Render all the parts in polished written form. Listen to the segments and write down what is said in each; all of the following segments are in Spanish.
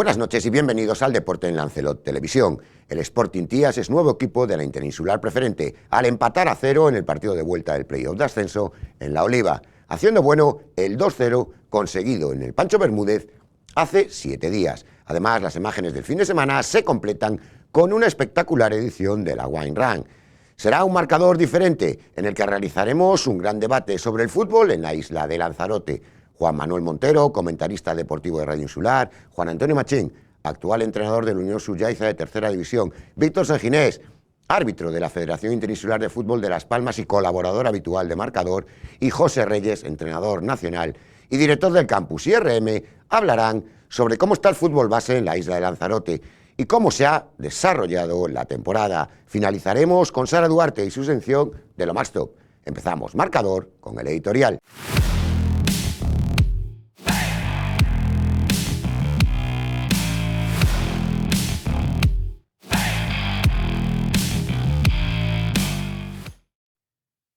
Buenas noches y bienvenidos al Deporte en Lancelot Televisión. El Sporting Tías es nuevo equipo de la Interinsular Preferente al empatar a 0 en el partido de vuelta del playoff de ascenso en La Oliva, haciendo bueno el 2-0 conseguido en el Pancho Bermúdez hace 7 días. Además, las imágenes del fin de semana se completan con una espectacular edición de la Wine Run. Será un marcador diferente en el que realizaremos un gran debate sobre el fútbol en la isla de Lanzarote. Juan Manuel Montero, comentarista deportivo de Radio Insular, Juan Antonio Machín, actual entrenador del Unión Suyaiza de Tercera División, Víctor Sanginés, árbitro de la Federación Interinsular de Fútbol de Las Palmas y colaborador habitual de Marcador, y José Reyes, entrenador nacional y director del campus IRM, hablarán sobre cómo está el fútbol base en la isla de Lanzarote y cómo se ha desarrollado la temporada. Finalizaremos con Sara Duarte y su sección de lo más top. Empezamos Marcador con el editorial.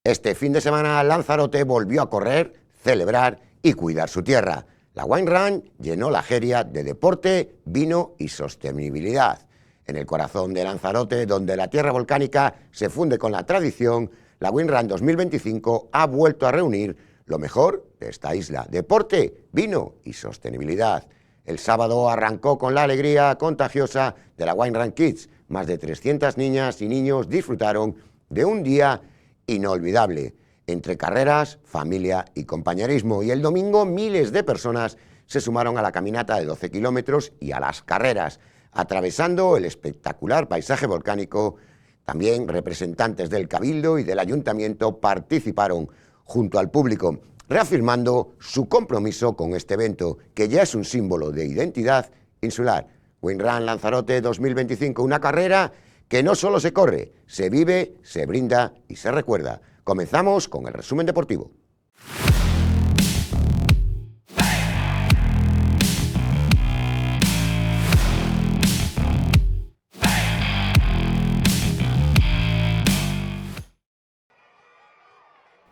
Este fin de semana Lanzarote volvió a correr, celebrar y cuidar su tierra. La Wine Run llenó la feria de deporte, vino y sostenibilidad. En el corazón de Lanzarote, donde la tierra volcánica se funde con la tradición, la Wine Run 2025 ha vuelto a reunir lo mejor de esta isla: deporte, vino y sostenibilidad. El sábado arrancó con la alegría contagiosa de la Wine Run Kids. Más de 300 niñas y niños disfrutaron de un día inolvidable, entre carreras, familia y compañerismo. Y el domingo miles de personas se sumaron a la caminata de 12 kilómetros y a las carreras, atravesando el espectacular paisaje volcánico. También representantes del Cabildo y del Ayuntamiento participaron junto al público, reafirmando su compromiso con este evento, que ya es un símbolo de identidad insular. Wine Run Lanzarote 2025, una carrera que no solo se corre, se vive, se brinda y se recuerda. Comenzamos con el resumen deportivo.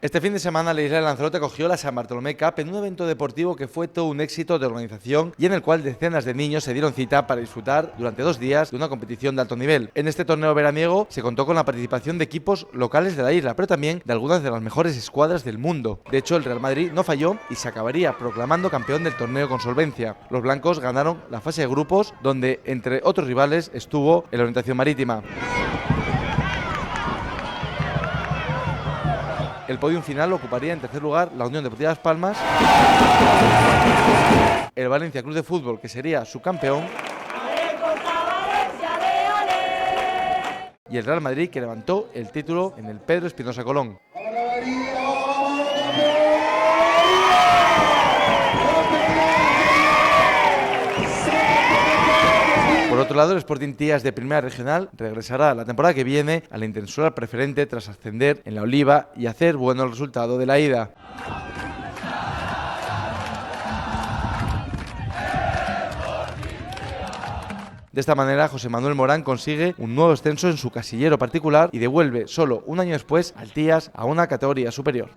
Este fin de semana la isla de Lanzarote acogió la San Bartolomé Cup en un evento deportivo que fue todo un éxito de organización y en el cual decenas de niños se dieron cita para disfrutar durante 2 días de una competición de alto nivel. En este torneo veraniego se contó con la participación de equipos locales de la isla, pero también de algunas de las mejores escuadras del mundo. De hecho, el Real Madrid no falló y se acabaría proclamando campeón del torneo con solvencia. Los blancos ganaron la fase de grupos, donde entre otros rivales estuvo el Orientación Marítima. El podium final lo ocuparía en tercer lugar la Unión Deportiva Las Palmas, el Valencia Club de Fútbol, que sería su campeón, y el Real Madrid, que levantó el título en el Pedro Espinosa Colón. Por otro lado, el Sporting Tías de Primera Regional regresará la temporada que viene a la Interinsular Preferente tras ascender en La Oliva y hacer bueno el resultado de la ida. De esta manera, José Manuel Morán consigue un nuevo ascenso en su casillero particular y devuelve solo un año después al Tías a una categoría superior.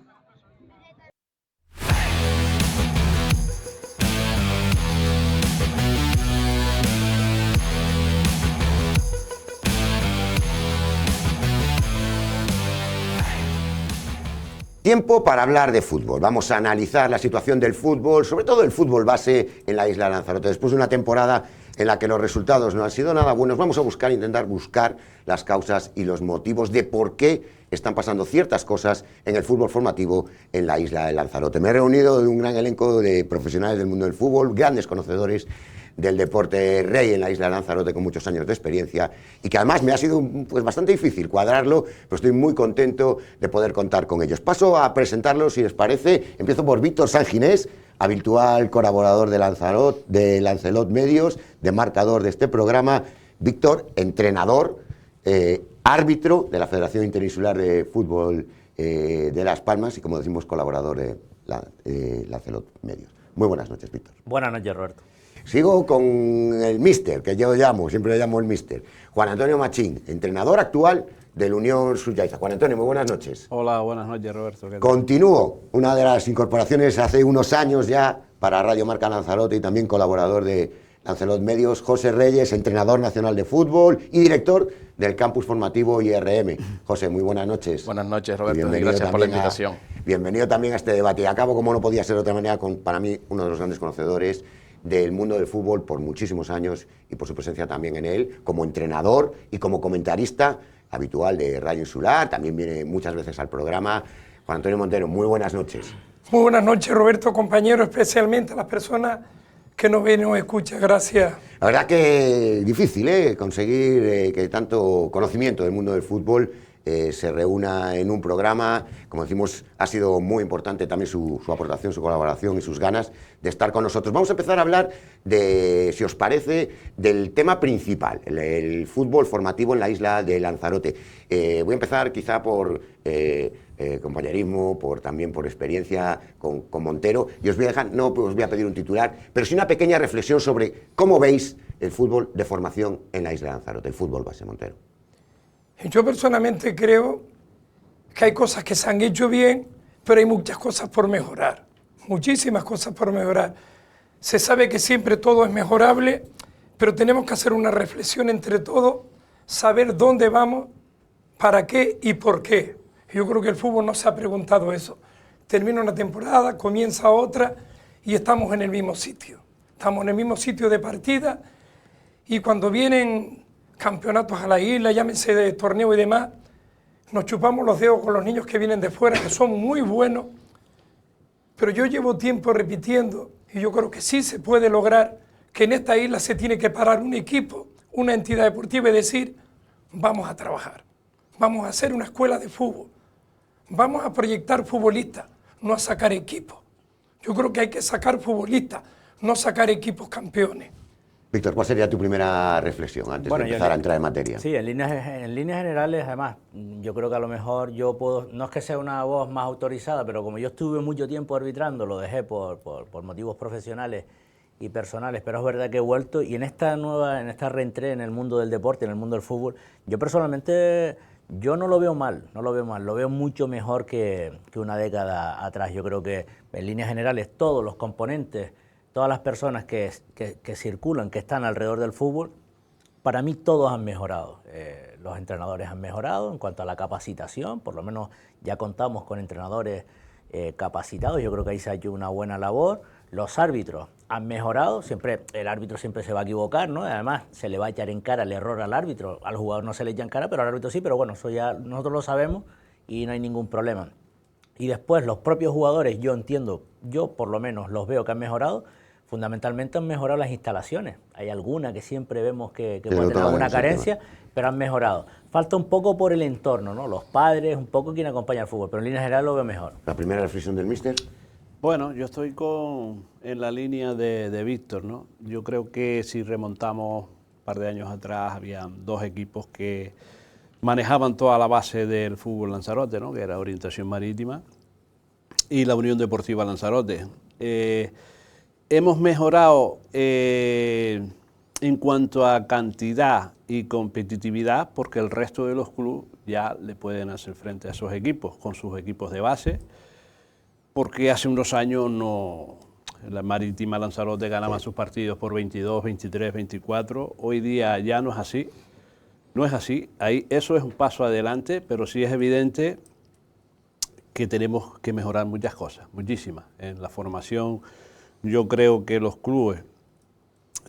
Tiempo para hablar de fútbol. Vamos a analizar la situación del fútbol, sobre todo el fútbol base en la isla de Lanzarote. Después de una temporada en la que los resultados no han sido nada buenos, vamos a intentar buscar las causas y los motivos de por qué están pasando ciertas cosas en el fútbol formativo en la isla de Lanzarote. Me he reunido de un gran elenco de profesionales del mundo del fútbol, grandes conocedores del deporte rey en la isla de Lanzarote, con muchos años de experiencia, y que además me ha sido bastante difícil cuadrarlo, pero estoy muy contento de poder contar con ellos. Paso a presentarlos, si les parece. Empiezo por Víctor Sanginés, habitual colaborador de Lancelot Medios, de Marcador de este programa. Víctor, entrenador, árbitro de la Federación Interinsular de Fútbol de Las Palmas y, como decimos, colaborador de Lancelot Medios. Muy buenas noches, Víctor. Buenas noches, Roberto. Sigo con el míster, que yo siempre le llamo el míster, Juan Antonio Machín, entrenador actual del Unión Suyaiza. Juan Antonio, muy buenas noches. Hola, buenas noches, Roberto. Continúo, una de las incorporaciones hace unos años ya para Radio Marca Lanzarote y también colaborador de Lancelot Medios, José Reyes, entrenador nacional de fútbol y director del campus formativo IRM. José, muy buenas noches. Buenas noches, Roberto, y gracias por la invitación. Bienvenido también a este debate. Y acabo, como no podía ser de otra manera, con, para mí, uno de los grandes conocedores del mundo del fútbol por muchísimos años y por su presencia también en él, como entrenador y como comentarista habitual de Radio Insular. También viene muchas veces al programa. Juan Antonio Montero, muy buenas noches. Muy buenas noches, Roberto, compañero, especialmente a las personas que nos ven y nos escuchan. Gracias. La verdad que difícil conseguir que tanto conocimiento del mundo del fútbol se reúna en un programa. Como decimos, ha sido muy importante también su aportación, su colaboración y sus ganas de estar con nosotros. Vamos a empezar a hablar de, si os parece, del tema principal, el fútbol formativo en la isla de Lanzarote. Voy a empezar quizá por compañerismo, también por experiencia con Montero, y os voy a dejar, no os voy a pedir un titular, pero sí una pequeña reflexión sobre cómo veis el fútbol de formación en la isla de Lanzarote, el fútbol base, Montero. Yo personalmente creo que hay cosas que se han hecho bien, pero hay muchas cosas por mejorar, muchísimas cosas por mejorar. Se sabe que siempre todo es mejorable, pero tenemos que hacer una reflexión entre todos, saber dónde vamos, para qué y por qué. Yo creo que el fútbol no se ha preguntado eso. Termina una temporada, comienza otra y estamos en el mismo sitio. Estamos en el mismo sitio de partida y cuando vienen campeonatos a la isla, llámense de torneo y demás, nos chupamos los dedos con los niños que vienen de fuera, que son muy buenos, pero yo llevo tiempo repitiendo y yo creo que sí se puede lograr que en esta isla se tiene que parar un equipo, una entidad deportiva y decir, vamos a trabajar, vamos a hacer una escuela de fútbol, vamos a proyectar futbolistas, no a sacar equipos. Yo creo que hay que sacar futbolistas, no sacar equipos campeones. Víctor, ¿cuál sería tu primera reflexión antes de empezar a entrar en materia? Sí, en líneas generales, además, yo creo que a lo mejor yo puedo, no es que sea una voz más autorizada, pero como yo estuve mucho tiempo arbitrando, lo dejé por motivos profesionales y personales, pero es verdad que he vuelto y en esta reentré en el mundo del deporte, en el mundo del fútbol, yo personalmente, yo no lo veo mal, lo veo mucho mejor que una década atrás. Yo creo que en líneas generales todos los componentes, todas las personas que circulan, que están alrededor del fútbol, para mí todos han mejorado. Los entrenadores han mejorado en cuanto a la capacitación, por lo menos ya contamos con entrenadores capacitados, yo creo que ahí se ha hecho una buena labor. Los árbitros han mejorado, el árbitro siempre se va a equivocar, ¿no? Además se le va a echar en cara el error al árbitro, al jugador no se le echa en cara, pero al árbitro sí, pero bueno, eso ya nosotros lo sabemos y no hay ningún problema. Y después los propios jugadores, yo entiendo, yo por lo menos los veo que han mejorado. Fundamentalmente han mejorado las instalaciones. Hay alguna que siempre vemos que puede tener alguna carencia, pero han mejorado. Falta un poco por el entorno, ¿no? Los padres, un poco quien acompaña al fútbol, pero en línea general lo veo mejor. ¿La primera reflexión del míster? Bueno, yo estoy en la línea de Víctor, ¿no? Yo creo que si remontamos un par de años atrás, había dos equipos que manejaban toda la base del fútbol Lanzarote, ¿no? Que era Orientación Marítima y la Unión Deportiva Lanzarote. Hemos mejorado en cuanto a cantidad y competitividad porque el resto de los clubes ya le pueden hacer frente a esos equipos con sus equipos de base, porque hace unos años la Marítima Lanzarote ganaba sus partidos por 22, 23, 24, hoy día ya no es así, eso es un paso adelante, pero sí es evidente que tenemos que mejorar muchas cosas, muchísimas, en la formación. Yo creo que los clubes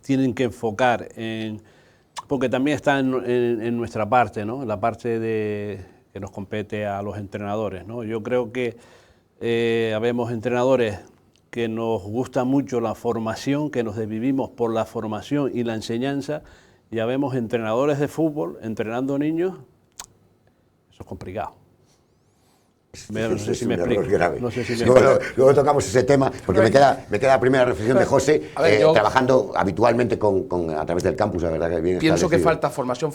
tienen que enfocar porque también está en nuestra parte, ¿no? En la parte que nos compete a los entrenadores, ¿no? Yo creo que habemos entrenadores que nos gusta mucho la formación, que nos desvivimos por la formación y la enseñanza, y habemos entrenadores de fútbol entrenando niños. Eso es complicado. No sé si me explico. Luego tocamos ese tema, porque me queda la primera reflexión de José, trabajando habitualmente a través del campus, la verdad que bien pienso que falta formación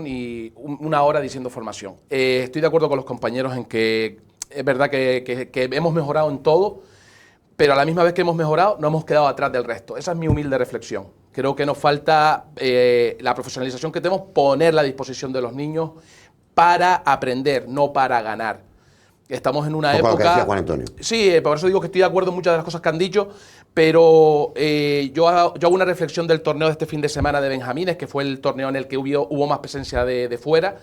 y una hora diciendo formación. Estoy de acuerdo con los compañeros en que es verdad que hemos mejorado en todo, pero a la misma vez que hemos mejorado, no hemos quedado atrás del resto. Esa es mi humilde reflexión. Creo que nos falta la profesionalización que tenemos, ponerla a disposición de los niños para aprender, no para ganar. Estamos en una Un poco lo que época... decía Juan Antonio. Sí, por eso digo que estoy de acuerdo en muchas de las cosas que han dicho, pero yo hago una reflexión del torneo de este fin de semana de Benjamines, que fue el torneo en el que hubo más presencia de fuera,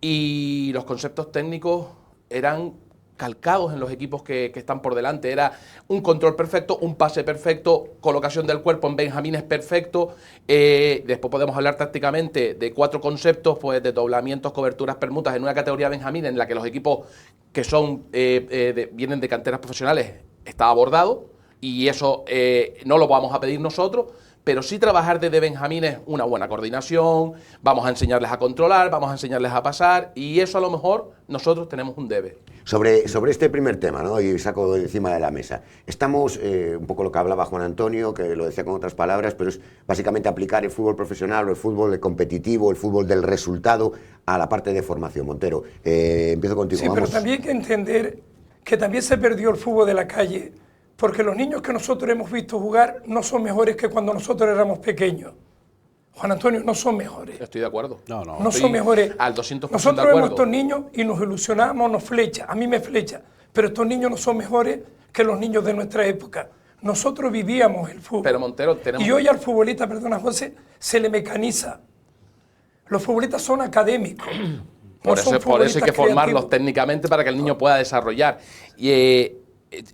y los conceptos técnicos eran calcados en los equipos que están por delante. Era un control perfecto, un pase perfecto, colocación del cuerpo en Benjamines perfecto. Después podemos hablar tácticamente de 4 conceptos, pues de doblamientos, coberturas, permutas, en una categoría Benjamines en la que los equipos que son vienen de canteras profesionales está abordado, y eso no lo vamos a pedir nosotros, pero sí trabajar desde Benjamines una buena coordinación, vamos a enseñarles a controlar, vamos a enseñarles a pasar, y eso a lo mejor nosotros tenemos un debe. Sobre este primer tema, ¿no? Y saco de encima de la mesa. Estamos, un poco lo que hablaba Juan Antonio, que lo decía con otras palabras, pero es básicamente aplicar el fútbol profesional o el fútbol competitivo, el fútbol del resultado a la parte de formación. Montero, empiezo contigo. Sí, pero también hay que entender que también se perdió el fútbol de la calle, porque los niños que nosotros hemos visto jugar no son mejores que cuando nosotros éramos pequeños. Juan Antonio, no son mejores. Estoy de acuerdo. No son mejores. Al 200% Nosotros de acuerdo. vemos estos niños y nos ilusionamos, nos flecha. A mí me flecha. Pero estos niños no son mejores que los niños de nuestra época. Nosotros vivíamos el fútbol. Pero Montero, tenemos... Y hoy al futbolista, perdona José, se le mecaniza. Los futbolistas son académicos. Por eso hay que formarlos técnicamente para que el niño pueda desarrollar. Y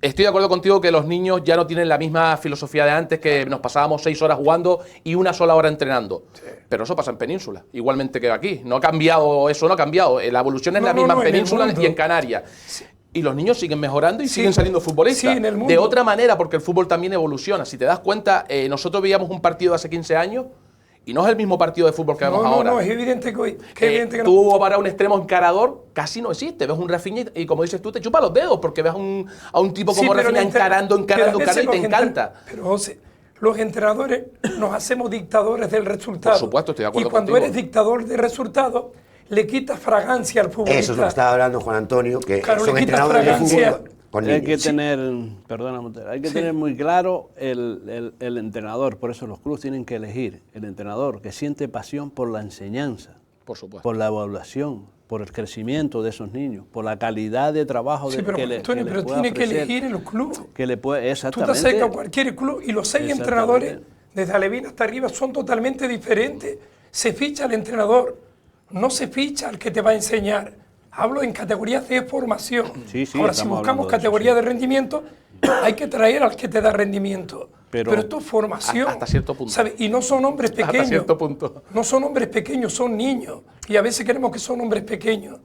estoy de acuerdo contigo que los niños ya no tienen la misma filosofía de antes, que nos pasábamos 6 horas jugando y 1 sola hora entrenando. Sí. Pero eso pasa en Península, igualmente que aquí. No ha cambiado, eso no ha cambiado. La evolución es la misma en Península y en Canarias. Sí. Y los niños siguen mejorando y siguen saliendo futbolistas. Sí, de otra manera, porque el fútbol también evoluciona. Si te das cuenta, nosotros veíamos un partido de hace 15 años y no es el mismo partido de fútbol que vemos ahora. No, es evidente que no. Tú para un extremo encarador casi no existe. Ves un Rafinha y como dices tú, te chupa los dedos porque ves a un tipo como Rafinha encarando y te encanta. Pero José, los entrenadores nos hacemos dictadores del resultado. Por supuesto, estoy de acuerdo contigo. Y cuando contigo. eres dictador del resultado, le quitas fragancia al futbolista. Eso es lo que estaba hablando Juan Antonio, que claro, son entrenadores de fútbol. Hay que tener, perdona Montero, hay que tener muy claro el entrenador, por eso los clubes tienen que elegir el entrenador que siente pasión por la enseñanza, por supuesto, por la evaluación, por el crecimiento de esos niños, por la calidad de trabajo pero tiene que elegir en los clubes. Exactamente. Tú te acercas a cualquier club y los 6 entrenadores, desde Alevín hasta arriba, son totalmente diferentes. Se ficha al entrenador, no se ficha al que te va a enseñar. Hablo en categorías de formación. Ahora, si buscamos categorías de rendimiento, hay que traer al que te da rendimiento. Pero esto es formación. Hasta cierto punto. ¿Sabes? Y no son hombres pequeños. Hasta cierto punto. No son hombres pequeños, son niños. Y a veces queremos que son hombres pequeños.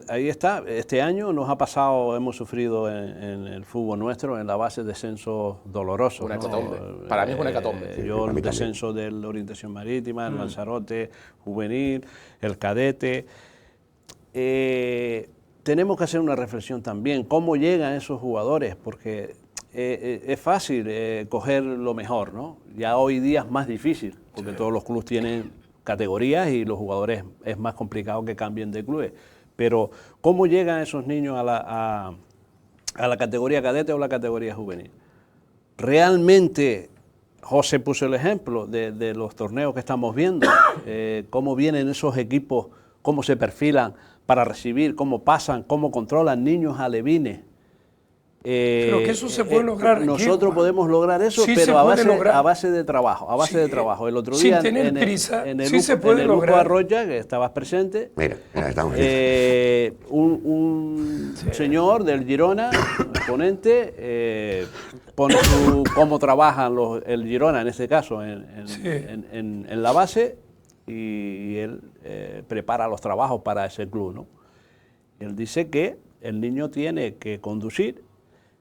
Ahí está. Este año nos ha pasado, hemos sufrido en el fútbol nuestro, en la base, descensos dolorosos. Una hecatombe. Para mí es una hecatombe. El descenso de la orientación marítima, el Lanzarote juvenil, el cadete. Tenemos que hacer una reflexión también, cómo llegan esos jugadores, porque es fácil coger lo mejor, ¿no? Ya hoy día es más difícil, porque todos los clubes tienen categorías y los jugadores es más complicado que cambien de clubes. Pero ¿cómo llegan esos niños a la categoría cadete o la categoría juvenil? Realmente, José puso el ejemplo de los torneos que estamos viendo, cómo vienen esos equipos, cómo se perfilan para recibir, cómo pasan, cómo controlan niños alevines. Pero que eso se puede lograr. Nosotros podemos lograr eso, sí, pero a base de trabajo. De trabajo. El otro día, sin tener prisa, en el se puede lograr. Luco Arroya, que estabas presente, Mira, estamos un señor del Girona, ponente, pone cómo trabajan el Girona, en este caso, en la base, y él prepara los trabajos para ese club, ¿no? Él dice que el niño tiene que conducir,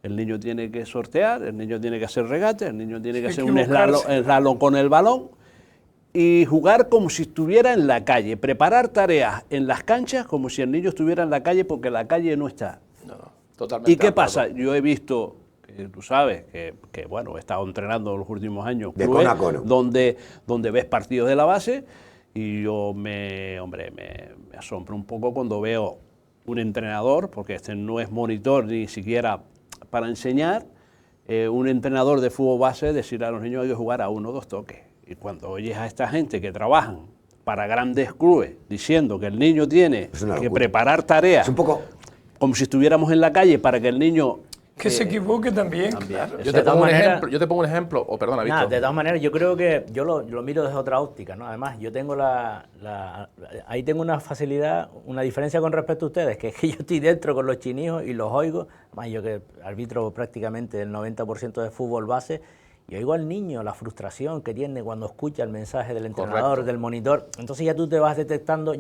el niño tiene que sortear, el niño tiene que hacer regate, el niño tiene que hacer un slalom con el balón y jugar como si estuviera en la calle, preparar tareas en las canchas como si el niño estuviera en la calle, porque la calle no está. No, totalmente. ¿Y qué pasa? Yo he visto, tú sabes, que bueno, he estado entrenando en los últimos años de cono a cono, donde ves partidos de la base, y yo me asombro un poco cuando veo un entrenador, porque este no es monitor ni siquiera para enseñar, un entrenador de fútbol base decir a los niños hay que jugar a 1 o 2 toques. Y cuando oyes a esta gente que trabajan para grandes clubes diciendo que el niño tiene que preparar tareas, es un poco como si estuviéramos en la calle para que el niño... Que se equivoque también. Claro. Yo te pongo un ejemplo, o perdona, Víctor. De todas maneras, yo creo que yo lo miro desde otra óptica, ¿no? Además, yo tengo ahí tengo una facilidad, una diferencia con respecto a ustedes, que es que yo estoy dentro con los chinijos y los oigo, más yo que arbitro prácticamente el 90% de fútbol base, y oigo al niño la frustración que tiene cuando escucha el mensaje del entrenador, correcto, del monitor. Entonces ya tú vas detectando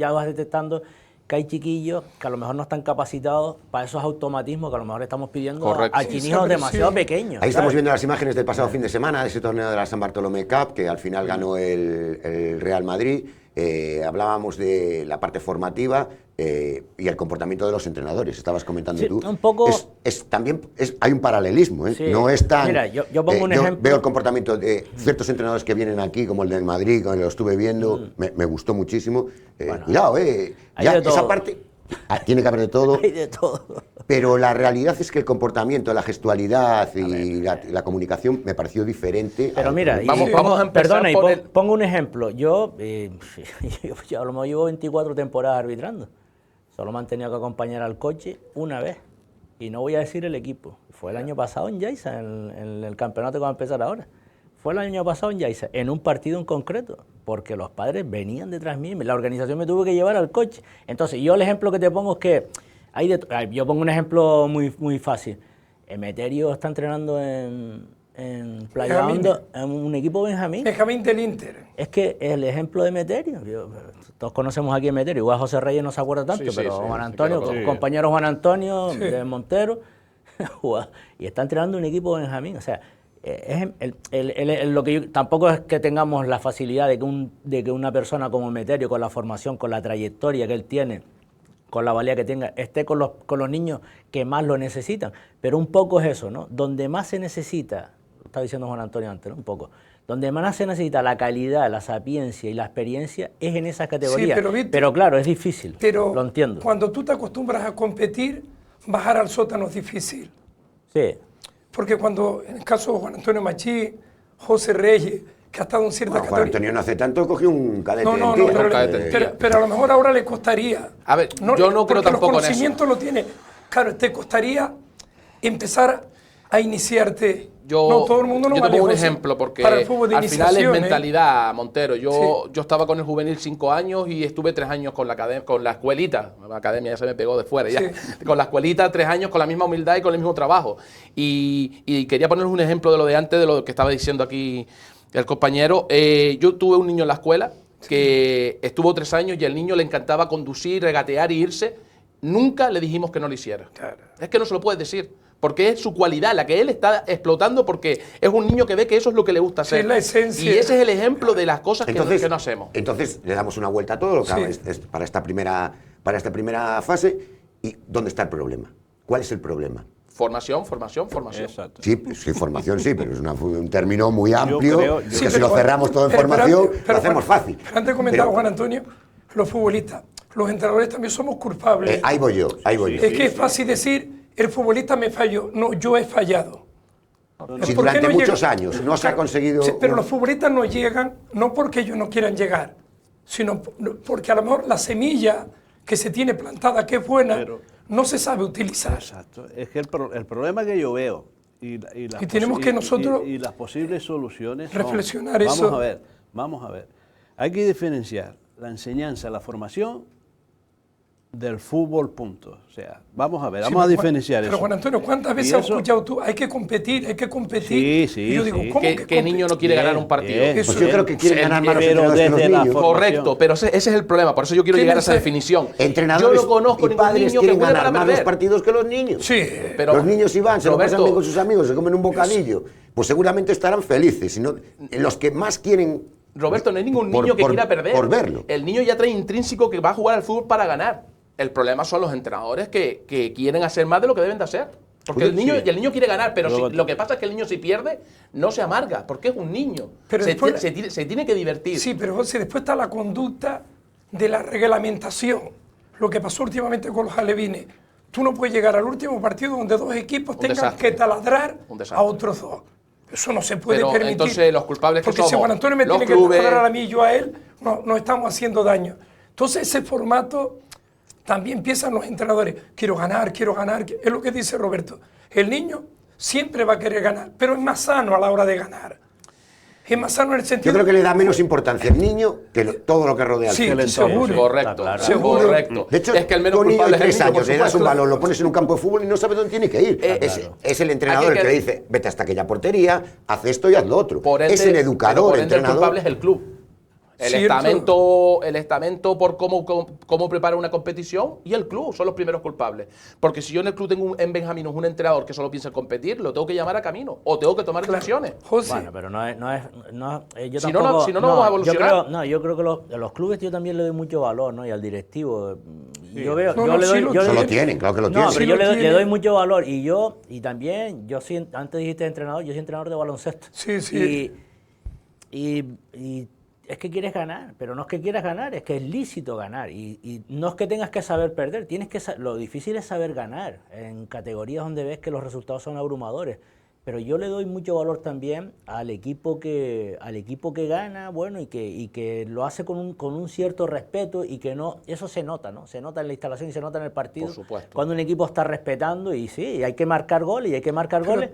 que hay chiquillos que a lo mejor no están capacitados para esos automatismos que a lo mejor estamos pidiendo correcto, a chinijos demasiado pequeños. Ahí ¿sabes? estamos viendo las imágenes del pasado fin de semana, de ese torneo de la San Bartolomé Cup, que al final ganó el Real Madrid. Hablábamos de la parte formativa y el comportamiento de los entrenadores. Estabas comentando tú. Un poco... También hay un paralelismo, ¿eh? Sí. No es tan... Mira, yo pongo un ejemplo. Veo el comportamiento de ciertos entrenadores que vienen aquí, como el del Madrid, que lo estuve viendo, me gustó muchísimo. Bueno, cuidado, ya de todo. esa parte... tiene que haber de todo. Hay de todo. Pero la realidad es que el comportamiento, la gestualidad y la comunicación me pareció diferente. Pero mira, vamos a empezar perdona, por pongo un ejemplo. Yo a lo mejor llevo 24 temporadas arbitrando. Solo me han tenido que acompañar al coche una vez. Y no voy a decir el equipo. Fue el año pasado en Yaiza, en el campeonato que va a empezar ahora. Fue el año pasado en Yaiza, en un partido en concreto, porque los padres venían detrás mío, la organización me tuvo que llevar al coche. Entonces, yo el ejemplo que te pongo es que, yo pongo un ejemplo muy fácil. Emeterio está entrenando en Playa Hondo, en un equipo Benjamín. Benjamín del Inter. Es que el ejemplo de Emeterio, todos conocemos aquí a Emeterio, igual José Reyes no se acuerda tanto, Sí, pero sí, Juan sí, Antonio, claro, sí. compañero Juan Antonio Sí. de Montero, y está entrenando un equipo Benjamín, o sea, lo que tampoco es que tengamos la facilidad de que una persona como Emeterio, con la formación, con la trayectoria que él tiene, con la valía que tenga, esté con los niños que más lo necesitan, pero un poco es eso, ¿no? Donde más se necesita, lo estaba diciendo Juan Antonio antes, ¿no? Un poco, donde más se necesita la calidad, la sapiencia y la experiencia es en esas categorías, Sí, pero, Víctor, pero claro, es difícil, Pero lo entiendo. cuando tú te acostumbras a competir, bajar al sótano es difícil. Sí. Porque cuando, en el caso de Juan Antonio Machí, José Reyes, que ha estado en ciertas Juan categorías... Antonio no hace tanto cogió un cadete No, en tierra. pero, cadete en tierra. pero a lo mejor ahora le costaría. A ver, yo no creo porque tampoco en los eso. conocimientos lo tiene. Claro, te costaría empezar a iniciarte. No, todo el mundo no yo te vale, pongo un José, ejemplo, porque para el fútbol de al final es iniciación, mentalidad, Montero. Yo Sí. estaba con el juvenil 5 años y estuve 3 años con la escuelita. La academia ya se me pegó de fuera. Ya. Sí. Con la escuelita 3 años con la misma humildad y con el mismo trabajo. Y quería ponerles un ejemplo de lo de antes, de lo que estaba diciendo aquí el compañero. Yo tuve un niño en la escuela que estuvo 3 años y al niño le encantaba conducir, regatear y irse. Nunca le dijimos que no lo hiciera. Claro. Es que no se lo puedes decir. Porque es su cualidad, la que él está explotando, porque es un niño que ve que eso es lo que le gusta hacer. es la esencia. Y ese es el ejemplo de las cosas que no hacemos. Entonces le damos una vuelta a todo lo que Sí. es para esta primera fase. ¿Y dónde está el problema? ¿Cuál es el problema? Formación. Exacto. Sí, formación sí, pero es un término muy amplio. creo- que Sí, si lo cerramos todo en formación, lo hacemos fácil. Pero antes comentaba Pero, Juan Antonio, los futbolistas, los entrenadores también somos culpables. ahí voy yo. Es que es fácil decir, el futbolista me falló. No, yo he fallado. Si ¿Por qué durante no muchos llega? años no se ha conseguido... Sí, pero los futbolistas no llegan, no porque ellos no quieran llegar, sino porque a lo mejor la semilla que se tiene plantada, que es buena, Pero- no se sabe utilizar. Exacto. Es que el problema que yo veo y las Y tenemos posi- que nosotros y las posibles soluciones son- reflexionar eso. Vamos a ver. Hay que diferenciar la enseñanza, la formación del fútbol, punto. O sea, vamos a ver, Sí, vamos a pero diferenciar Pero eso. Juan Antonio, ¿cuántas Y veces has eso- escuchado tú? Hay que competir. Sí, sí, Y yo digo, sí. ¿cómo ¿Qué que niño no quiere Bien, ganar un partido? bien. Eso Pues yo es. creo que quieren ganar más los Pero entrenadores que los desde la niños. formación. Correcto, pero ese es el problema. Por eso yo quiero llegar a esa Fíjense, definición. Entrenadores yo no conozco y ningún padres niño que quieren juegue ganar para más los perder. partidos que los niños. Sí, Pero, los niños si van, se lo pasan Roberto, bien con sus amigos, se comen un bocadillo, pues seguramente estarán felices. Sino, los que más quieren... Roberto, no hay ningún por- niño que por- quiera perder. por verlo. El niño ya trae intrínseco que va a jugar al fútbol para ganar. El problema son los entrenadores que quieren hacer más de lo que deben de hacer. Porque el niño quiere ganar, pero Luego- lo que pasa es que el niño si pierde, no se amarga, porque es un niño. Pero después- Se tiene que divertir. sí, pero José, después está la conducta de la reglamentación. Lo que pasó últimamente con los alevines. Tú no puedes llegar al último partido donde dos equipos tengan desastre. que taladrar Un desastre. a otros dos. Eso no se puede Pero permitir. entonces los culpables que Porque si somos, Juan Antonio me los tiene clubes. que taladrar a mí y yo a él, no estamos haciendo daño. Entonces ese formato también empiezan los entrenadores, quiero ganar, es lo que dice Roberto. El niño siempre va a querer ganar, pero es más sano a la hora de ganar. Es más sano en el sentido... Yo creo que le da menos importancia al niño que todo lo que rodea al Sí, fútbol. seguro. Correcto, Claro. Seguro. correcto. De hecho, es que el menos un niño de culpable es 3 el niño, años, por le das un supuesto. balón, lo pones en un campo de fútbol y no sabe dónde tiene que ir. Es el entrenador Hay que- el que le dice, vete hasta aquella portería, haz esto y haz lo otro. Por ende, es el pero educador, por ende el entrenador. culpable es el club. El estamento por cómo prepara una competición y el club son los primeros culpables. Porque si yo en el club tengo en Benjamín un entrenador que solo piensa en competir, lo tengo que llamar a camino o tengo que tomar decisiones. José, Bueno, pero yo Si no, tampoco... si no vamos a evolucionar. Yo creo que los clubes yo también le doy mucho valor, ¿no? Y al directivo. Yo veo, No, yo no, le sí doy, lo yo le Eso doy- lo tienen, claro que lo No, tienen. pero Sí yo lo le tiene. doy mucho valor. Y también, antes dijiste entrenador, yo soy entrenador de baloncesto. Sí, sí. Y es que quieres ganar, pero no es que quieras ganar, es que es lícito ganar. Y no es que tengas que saber perder, lo difícil es saber ganar en categorías donde ves que los resultados son abrumadores. Pero yo le doy mucho valor también al equipo que gana, bueno, y que lo hace con un cierto respeto y que no, eso se nota, ¿no? Se nota en la instalación y se nota en el partido. Por supuesto. Cuando un equipo está respetando y sí, hay que marcar goles y hay que marcar goles,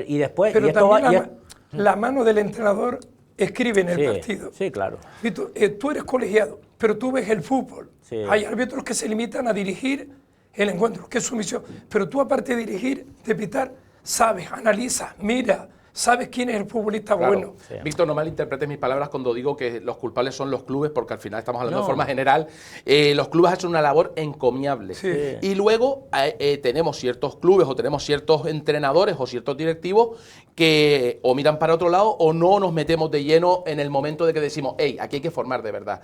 y después... pero y esto va- también y la mano del entrenador escribe en el sí, partido. sí, claro. Vito, tú eres colegiado, pero tú ves el fútbol. Sí. Hay árbitros que se limitan a dirigir el encuentro, que es su misión. Pero tú, aparte de dirigir, de pitar, sabes, analizas, mira, sabes quién es el futbolista Claro. bueno. Sí. Víctor, no malinterpretes mis palabras cuando digo que los culpables son los clubes, porque al final estamos hablando No. de forma general. Los clubes hacen una labor encomiable. Sí. Y luego tenemos ciertos clubes o tenemos ciertos entrenadores o ciertos directivos que o miran para otro lado o no nos metemos de lleno en el momento de que decimos, hey, aquí hay que formar de verdad.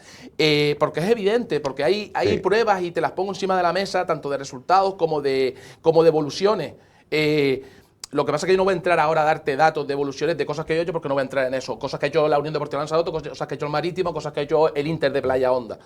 Porque es evidente, porque hay Sí. pruebas y te las pongo encima de la mesa, tanto de resultados como de evoluciones. Lo que pasa es que yo no voy a entrar ahora a darte datos de evoluciones de cosas que yo he hecho porque no voy a entrar en eso. Cosas que ha hecho la Unión Deportiva Lanzarote, cosas que ha hecho el Marítimo, cosas que ha hecho el Inter de Playa Honda.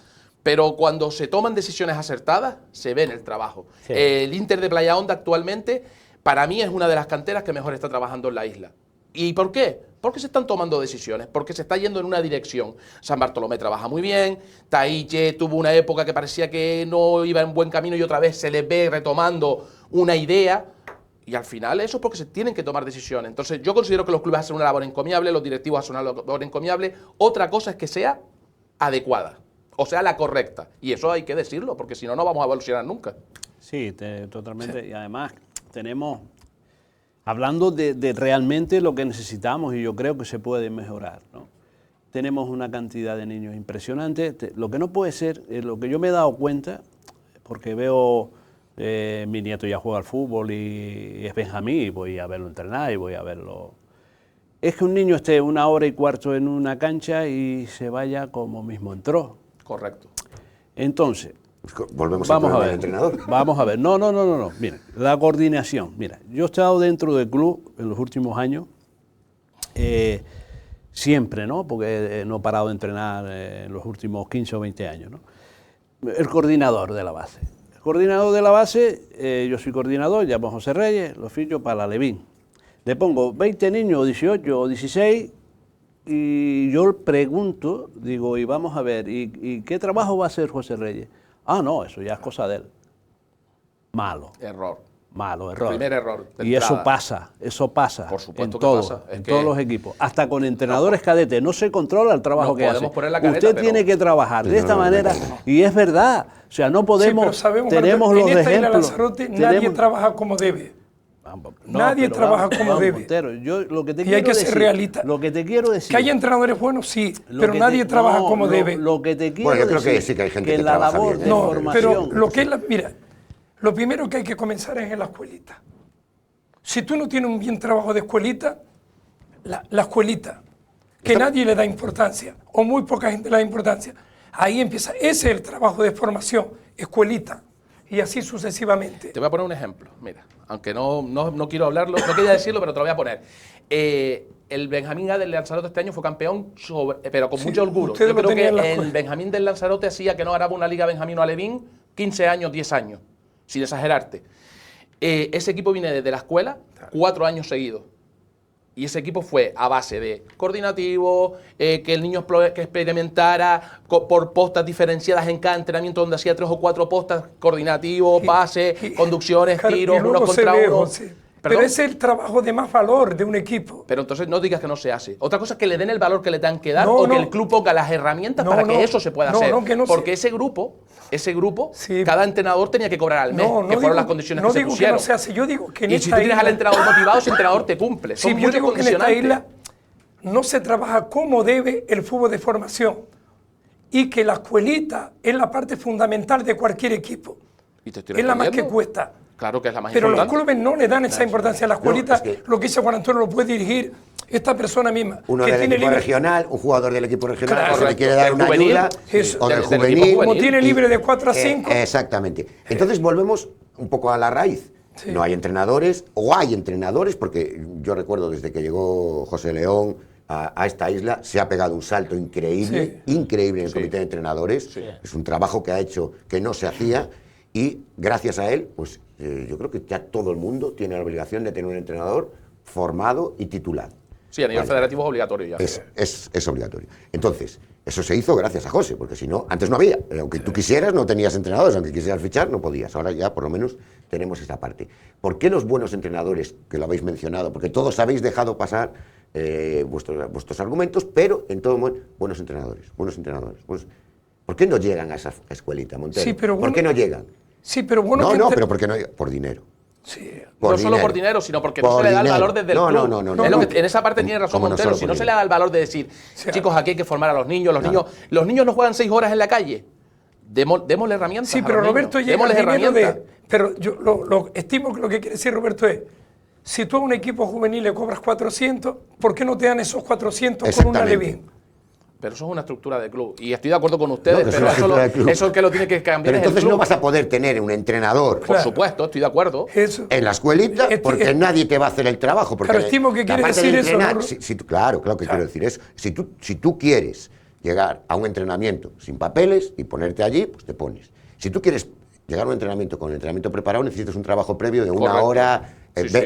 Pero cuando se toman decisiones acertadas, se ve en el trabajo. Sí. El Inter de Playa Honda actualmente, para mí, es una de las canteras que mejor está trabajando en la isla. ¿Y por qué? Porque se están tomando decisiones, porque se está yendo en una dirección. San Bartolomé trabaja muy bien, Taiche tuvo una época que parecía que no iba en buen camino y otra vez se les ve retomando una idea. Y al final eso es porque se tienen que tomar decisiones. Entonces yo considero que los clubes hacen una labor encomiable, los directivos hacen una labor encomiable. Otra cosa es que sea adecuada, o sea, la correcta. Y eso hay que decirlo, porque si no, no vamos a evolucionar nunca. Sí, totalmente. Y además tenemos, hablando de realmente lo que necesitamos, y yo creo que se puede mejorar, ¿no? Tenemos una cantidad de niños impresionante. Lo que no puede ser, lo que yo me he dado cuenta, porque veo... mi nieto ya juega al fútbol y es Benjamín, y voy a verlo entrenar y voy a verlo. Es que un niño esté 1 hora y cuarto en una cancha y se vaya como mismo entró. Correcto. Entonces, Volvemos vamos al a problema ver. del entrenador. Vamos a ver. No. Mira, la coordinación. Mira, yo he estado dentro del club en los últimos años, siempre, ¿no? Porque no he parado de entrenar en los últimos 15 o 20 años, ¿no? El coordinador de la base. Coordinador de la base, yo soy coordinador, llamo a José Reyes, lo ficho para la Levín. Le pongo 20 niños, o 18 o 16, y yo pregunto, digo, y vamos a ver, ¿y qué trabajo va a hacer José Reyes? Ah, no, eso ya es cosa de él. Malo, Error. error. Primer error de Y eso entrada. pasa Por supuesto en que todo, pasa. Es en que- todos los equipos, hasta con entrenadores cadetes. No se controla el trabajo Nos que hace. podemos poner la careta, Usted pero- tiene que trabajar de esta no, manera, y es verdad. O sea, no Sí, podemos, pero sabemos, tenemos Roberto, los en esta isla ejemplos. Lanzarote nadie tenemos- trabaja como debe. No, nadie pero trabaja como debe. Montero, yo lo que te Y quiero hay que ser decir, realista. Lo que te quiero decir. Que hay entrenadores buenos, sí, lo pero que nadie te- trabaja no, como lo- debe. Lo que te quiero Bueno, yo creo que decir, sí que hay gente que la trabaja labor bien, de ¿eh? No, formación. pero lo que es mira, lo primero que hay que comenzar es en la escuelita. Si tú no tienes un bien trabajo de escuelita, la escuelita, que nadie le da importancia, o muy poca gente le da importancia, ahí empieza. Ese es el trabajo de formación, escuelita, y así sucesivamente. Te voy a poner un ejemplo, mira, aunque no quiero hablarlo, no quería decirlo, pero te lo voy a poner. El Benjamín A del Lanzarote este año fue campeón, pero con Sí, mucho orgullo. ustedes Yo lo creo que tenían en la el escuela. Benjamín del Lanzarote hacía que no ganaba una liga Benjamín o Alevín 15 años, 10 años, sin exagerarte. Ese equipo viene desde la escuela 4 años seguidos. Y ese equipo fue a base de coordinativo, que el niño que experimentara por postas diferenciadas en cada entrenamiento donde hacía 3 o 4 postas, coordinativo, pase, conducciones, tiros, uno contra uno. Pero ese es el trabajo de más valor de un equipo. Pero entonces no digas que no se hace. Otra cosa es que le den el valor que le tengan que dar o que el club ponga las herramientas para que eso se pueda hacer. Porque ese grupo, cada entrenador tenía que cobrar al mes, que fueron las condiciones que se pusieron. No digo que no se hace, yo digo que en esta isla... Y si tú tienes al entrenador motivado, ese entrenador te cumple. Sí, yo digo que en esta isla no se trabaja como debe el fútbol de formación y que la escuelita es la parte fundamental de cualquier equipo. Es la más que cuesta. Claro que es la más Pero importante. Los clubes no le dan esa importancia a la escuelita. Lo que dice Juan Antonio lo puede dirigir esta persona misma. Uno que del tiene equipo libre, regional, un jugador del equipo regional, Claro, que le quiere dar una juvenil, ayuda, o del juvenil. como tiene libre de 4 a 5. Exactamente. Entonces volvemos un poco a la raíz. Sí. No hay entrenadores, o hay entrenadores, porque yo recuerdo desde que llegó José León a esta isla, se ha pegado un salto increíble, increíble en el comité de entrenadores. Es un trabajo que ha hecho que no se hacía, y gracias a él, pues yo creo que ya todo el mundo tiene la obligación de tener un entrenador formado y titulado. Sí, a nivel federativo es obligatorio ya. Es obligatorio. Entonces, eso se hizo gracias a José, porque si no, antes no había. Aunque tú quisieras, no tenías entrenadores, aunque quisieras fichar, no podías. Ahora ya, por lo menos, tenemos esa parte. ¿Por qué los buenos entrenadores, que lo habéis mencionado? Porque todos habéis dejado pasar vuestros argumentos, pero en todo momento, buenos entrenadores. ¿Por qué no llegan a esa escuelita, Montero? Sí, pero ¿Por qué no llegan? Sí, pero bueno... pero ¿por qué no llegan? Por dinero. Sí. No solo por dinero, sino porque no se le da el valor desde el club. No. En esa parte tiene razón Montero. Si no se le da el valor de decir, chicos, aquí hay que formar a los niños. Los niños no juegan 6 horas en la calle. Démosle herramientas. Sí, pero Roberto llega al dinero pero yo lo estimo que lo que quiere decir Roberto es, si tú a un equipo juvenil le cobras 400, ¿por qué no te dan esos 400 con una Levín? Pero eso es una estructura de club. Y estoy de acuerdo con ustedes, pero eso es que lo tiene que cambiar. Pero entonces no vas a poder tener un entrenador. Por supuesto, estoy de acuerdo. En la escuelita, porque nadie te va a hacer el trabajo. Porque estimo que quiere decir eso. Claro que quiero decir eso. Si tú quieres llegar a un entrenamiento sin papeles y ponerte allí, pues te pones. Si tú quieres llegar a un entrenamiento con el entrenamiento preparado, necesitas un trabajo previo de una hora.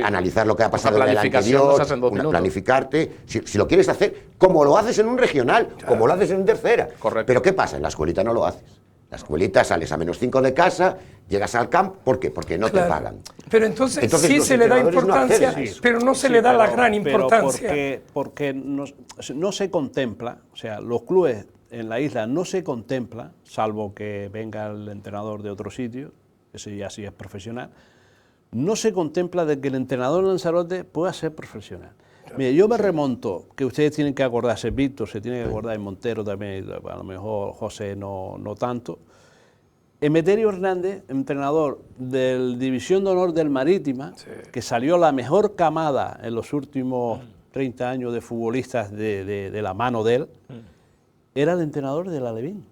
Analizar lo que ha pasado en el anterior, planificarte, si lo quieres hacer, como lo haces en un regional, como lo haces en un tercera. Correcto. Pero ¿qué pasa? En la escuelita no lo haces. La escuelita sales a -5 de casa, llegas al campo, ¿por qué? Porque no te pagan. Pero entonces sí se le da importancia, pero no se le da la gran importancia. Porque no se contempla, o sea, los clubes en la isla no se contempla, salvo que venga el entrenador de otro sitio, ese ya sí es profesional. No se contempla de que el entrenador de Lanzarote pueda ser profesional. Mire, yo me remonto, que ustedes tienen que acordarse, Víctor se tiene que acordar, y Montero también, a lo mejor José no tanto. Emeterio Hernández, entrenador del División de Honor del Marítima, que salió la mejor camada en los últimos 30 años de futbolistas de la mano de él, era el entrenador de la Levín.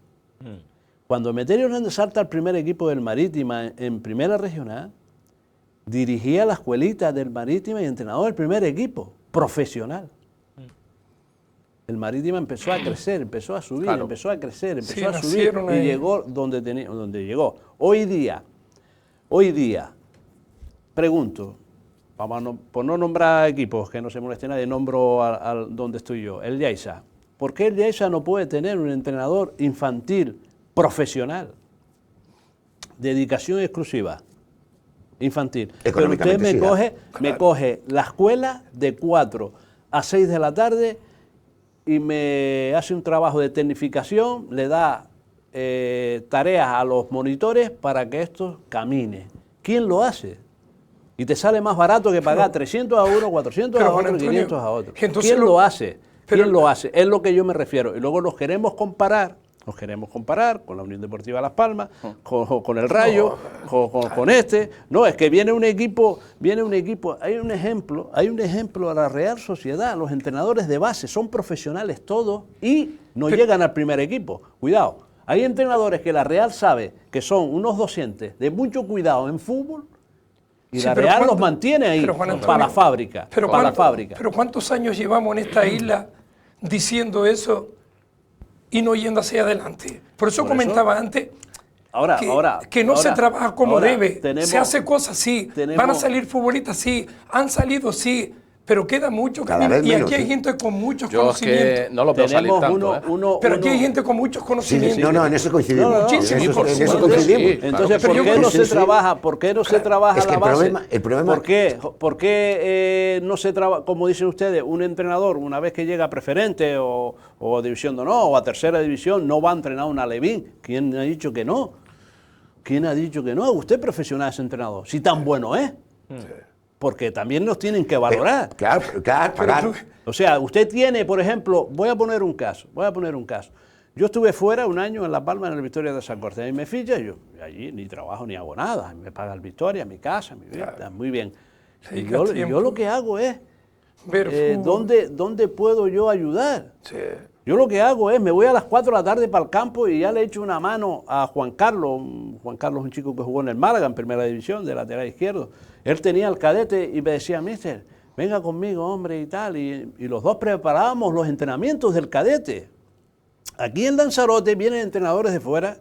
Cuando Emeterio Hernández salta al primer equipo del Marítima en primera regional, dirigía la escuelita del Marítima y entrenador del primer equipo, profesional. El Marítima empezó a crecer, empezó a subir, empezó a crecer, empezó a subir y llegó donde llegó. Hoy día, pregunto, por no nombrar equipos, que no se moleste nadie, nombro al donde estoy yo, el Yaiza. ¿Por qué el Yaiza no puede tener un entrenador infantil profesional? Dedicación exclusiva. Infantil. Pero usted me coge la escuela de 4 a 6 de la tarde y me hace un trabajo de tecnificación, le da tareas a los monitores para que esto camine. ¿Quién lo hace? Y te sale más barato que pagar 300 a uno, 400 a otro, 500 a otro. ¿Quién lo hace? ¿Quién lo hace? Es lo que yo me refiero. Y luego nos queremos comparar con la Unión Deportiva Las Palmas, con el Rayo, con este. No, es que viene un equipo, hay un ejemplo a la Real Sociedad, los entrenadores de base son profesionales todos y no llegan al primer equipo. Cuidado, hay entrenadores que la Real sabe que son unos docentes de mucho cuidado en fútbol y la Real los mantiene ahí para la fábrica. Pero ¿cuántos años llevamos en esta isla diciendo eso y no yendo hacia adelante? Por eso comentaba antes que no se trabaja como debe. Se hace cosas, sí. Van a salir futbolistas, sí. Han salido, sí. pero queda mucho Cada camino. vez Y menos, aquí hay ¿sí? gente con muchos Yo es conocimientos. que no lo veo salir tanto, ¿eh? Pero aquí hay gente con muchos conocimientos. No, no, en eso coincidimos. No, muchísimo. En eso, por en eso supuesto, coincidimos. sí. Entonces, Claro que ¿por qué sí. no Sí, se sí. trabaja? ¿Por qué no se trabaja Es que la el base? problema- ¿Por qué no se trabaja, como dicen ustedes, un entrenador, una vez que llega a preferente o división de honor o a tercera división, no va a entrenar una alevín? ¿Quién ha dicho que no? ¿Quién ha dicho que no? Usted es profesional ese entrenador, si tan bueno es. Porque también nos tienen que valorar. Claro, pagar. O sea, usted tiene, por ejemplo, voy a poner un caso. Yo estuve fuera un año en La Palma, en el Victoria de San Cortés, y me ficha, yo allí ni trabajo ni hago nada, me paga el Victoria, mi casa, mi vida, Claro. muy bien. Y Dedica yo tiempo. lo que hago es, Ver fútbol. ¿dónde puedo yo ayudar? Sí. Yo lo que hago es, me voy a las 4 de la tarde para el campo y ya le echo una mano a Juan Carlos. Juan Carlos es un chico que jugó en el Málaga, en primera división, de lateral izquierdo. Él tenía el cadete y me decía, mister, venga conmigo, hombre, y tal. Y los dos preparábamos los entrenamientos del cadete. Aquí en Lanzarote vienen entrenadores de fuera.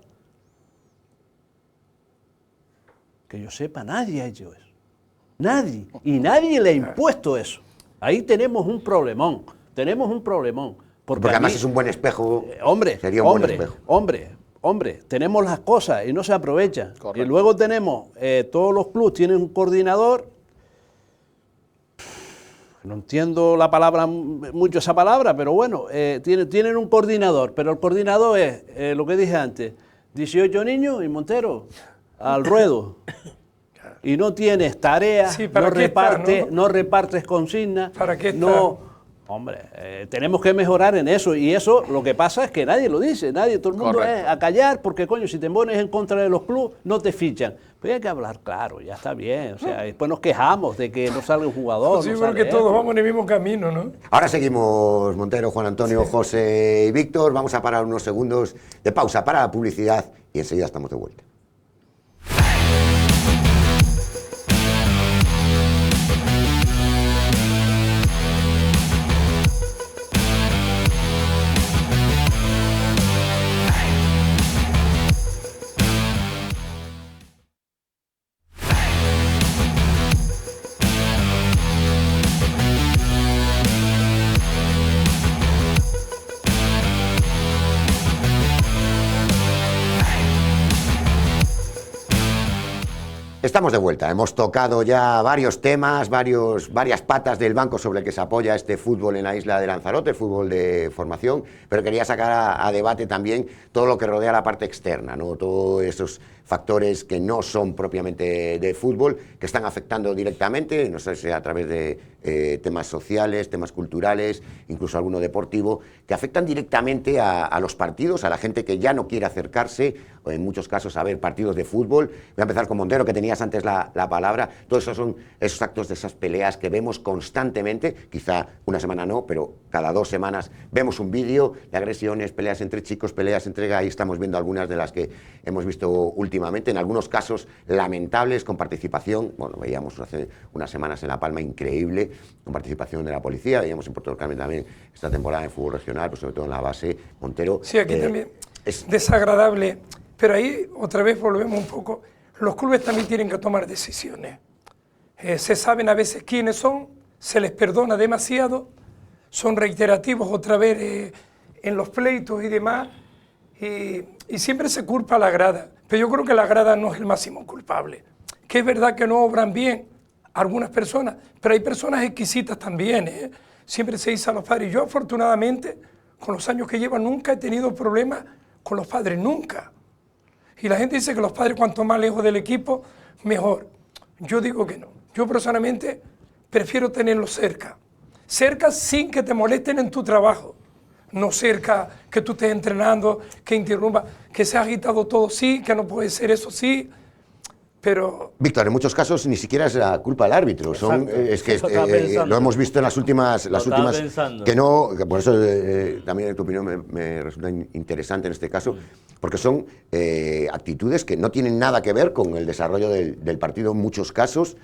Que yo sepa, nadie ha hecho eso. Nadie. Y nadie le ha impuesto eso. Ahí tenemos un problemón. Porque además a mí- es un buen espejo. Hombre, Sería un buen espejo. hombre, tenemos las cosas y no se aprovechan. Correcto. Y luego tenemos, todos los clubes tienen un coordinador. No entiendo mucho esa palabra, pero bueno, tienen un coordinador, pero el coordinador es, lo que dije antes, 18 niños y Montero, al ruedo. Y no tienes tareas, Sí, ¿para no qué está, repartes, no? no repartes consignas. ¿Para qué está? no, hombre, tenemos que mejorar en eso. Y eso lo que pasa es que nadie lo dice, todo el mundo Correcto. es a callar, porque coño, si te pones en contra de los clubes, no te fichan. Pues hay que hablar claro, ya está bien. O sea, después nos quejamos de que no salga un jugador. Sí, no yo creo sale que todos esto. vamos en el mismo camino, ¿no? Ahora seguimos, Montero, Juan Antonio, José y Víctor. Vamos a parar unos segundos de pausa para la publicidad y enseguida estamos de vuelta. Estamos de vuelta, hemos tocado ya varios temas, varias patas del banco sobre el que se apoya este fútbol en la isla de Lanzarote, el fútbol de formación, pero quería sacar a debate también todo lo que rodea la parte externa, ¿no? Todos esos factores que no son propiamente de fútbol, que están afectando directamente, no sé si a través de temas sociales, temas culturales, incluso alguno deportivo, que afectan directamente a los partidos, a la gente que ya no quiere acercarse, o en muchos casos a ver partidos de fútbol. Voy a empezar con Montero, que tenías antes la palabra. Todos esos son esos actos de esas peleas que vemos constantemente, quizá una semana no, pero cada 2 semanas vemos un vídeo de agresiones, peleas entre chicos, peleas entre... Ahí estamos viendo algunas de las que hemos visto últimamente, en algunos casos lamentables, con participación, bueno, veíamos hace unas semanas en La Palma, increíble, con participación de la policía, veíamos en Puerto del Carmen también esta temporada en fútbol regional, pues sobre todo en la base, Montero. Sí, aquí también es desagradable, pero ahí otra vez volvemos un poco. Los clubes también tienen que tomar decisiones. Se saben a veces quiénes son, se les perdona demasiado, son reiterativos otra vez en los pleitos y demás, y siempre se culpa a la grada. Pero yo creo que la grada no es el máximo culpable. Que es verdad que no obran bien algunas personas, pero hay personas exquisitas también. Siempre se dice a los padres. Yo afortunadamente, con los años que llevo, nunca he tenido problemas con los padres, nunca. Y la gente dice que los padres cuanto más lejos del equipo, mejor. Yo digo que no. Yo personalmente prefiero tenerlos cerca. Cerca sin que te molesten en tu trabajo. No cerca que tú estés entrenando, que interrumpa, que se ha agitado todo, sí, que no puede ser eso, sí. Pero... Víctor, en muchos casos ni siquiera es la culpa del árbitro. Es que Eso estaba pensando. lo hemos visto en las últimas estaba pensando. que no, que por eso también tu opinión me resulta interesante en este caso, porque son actitudes que no tienen nada que ver con el desarrollo del partido en muchos casos,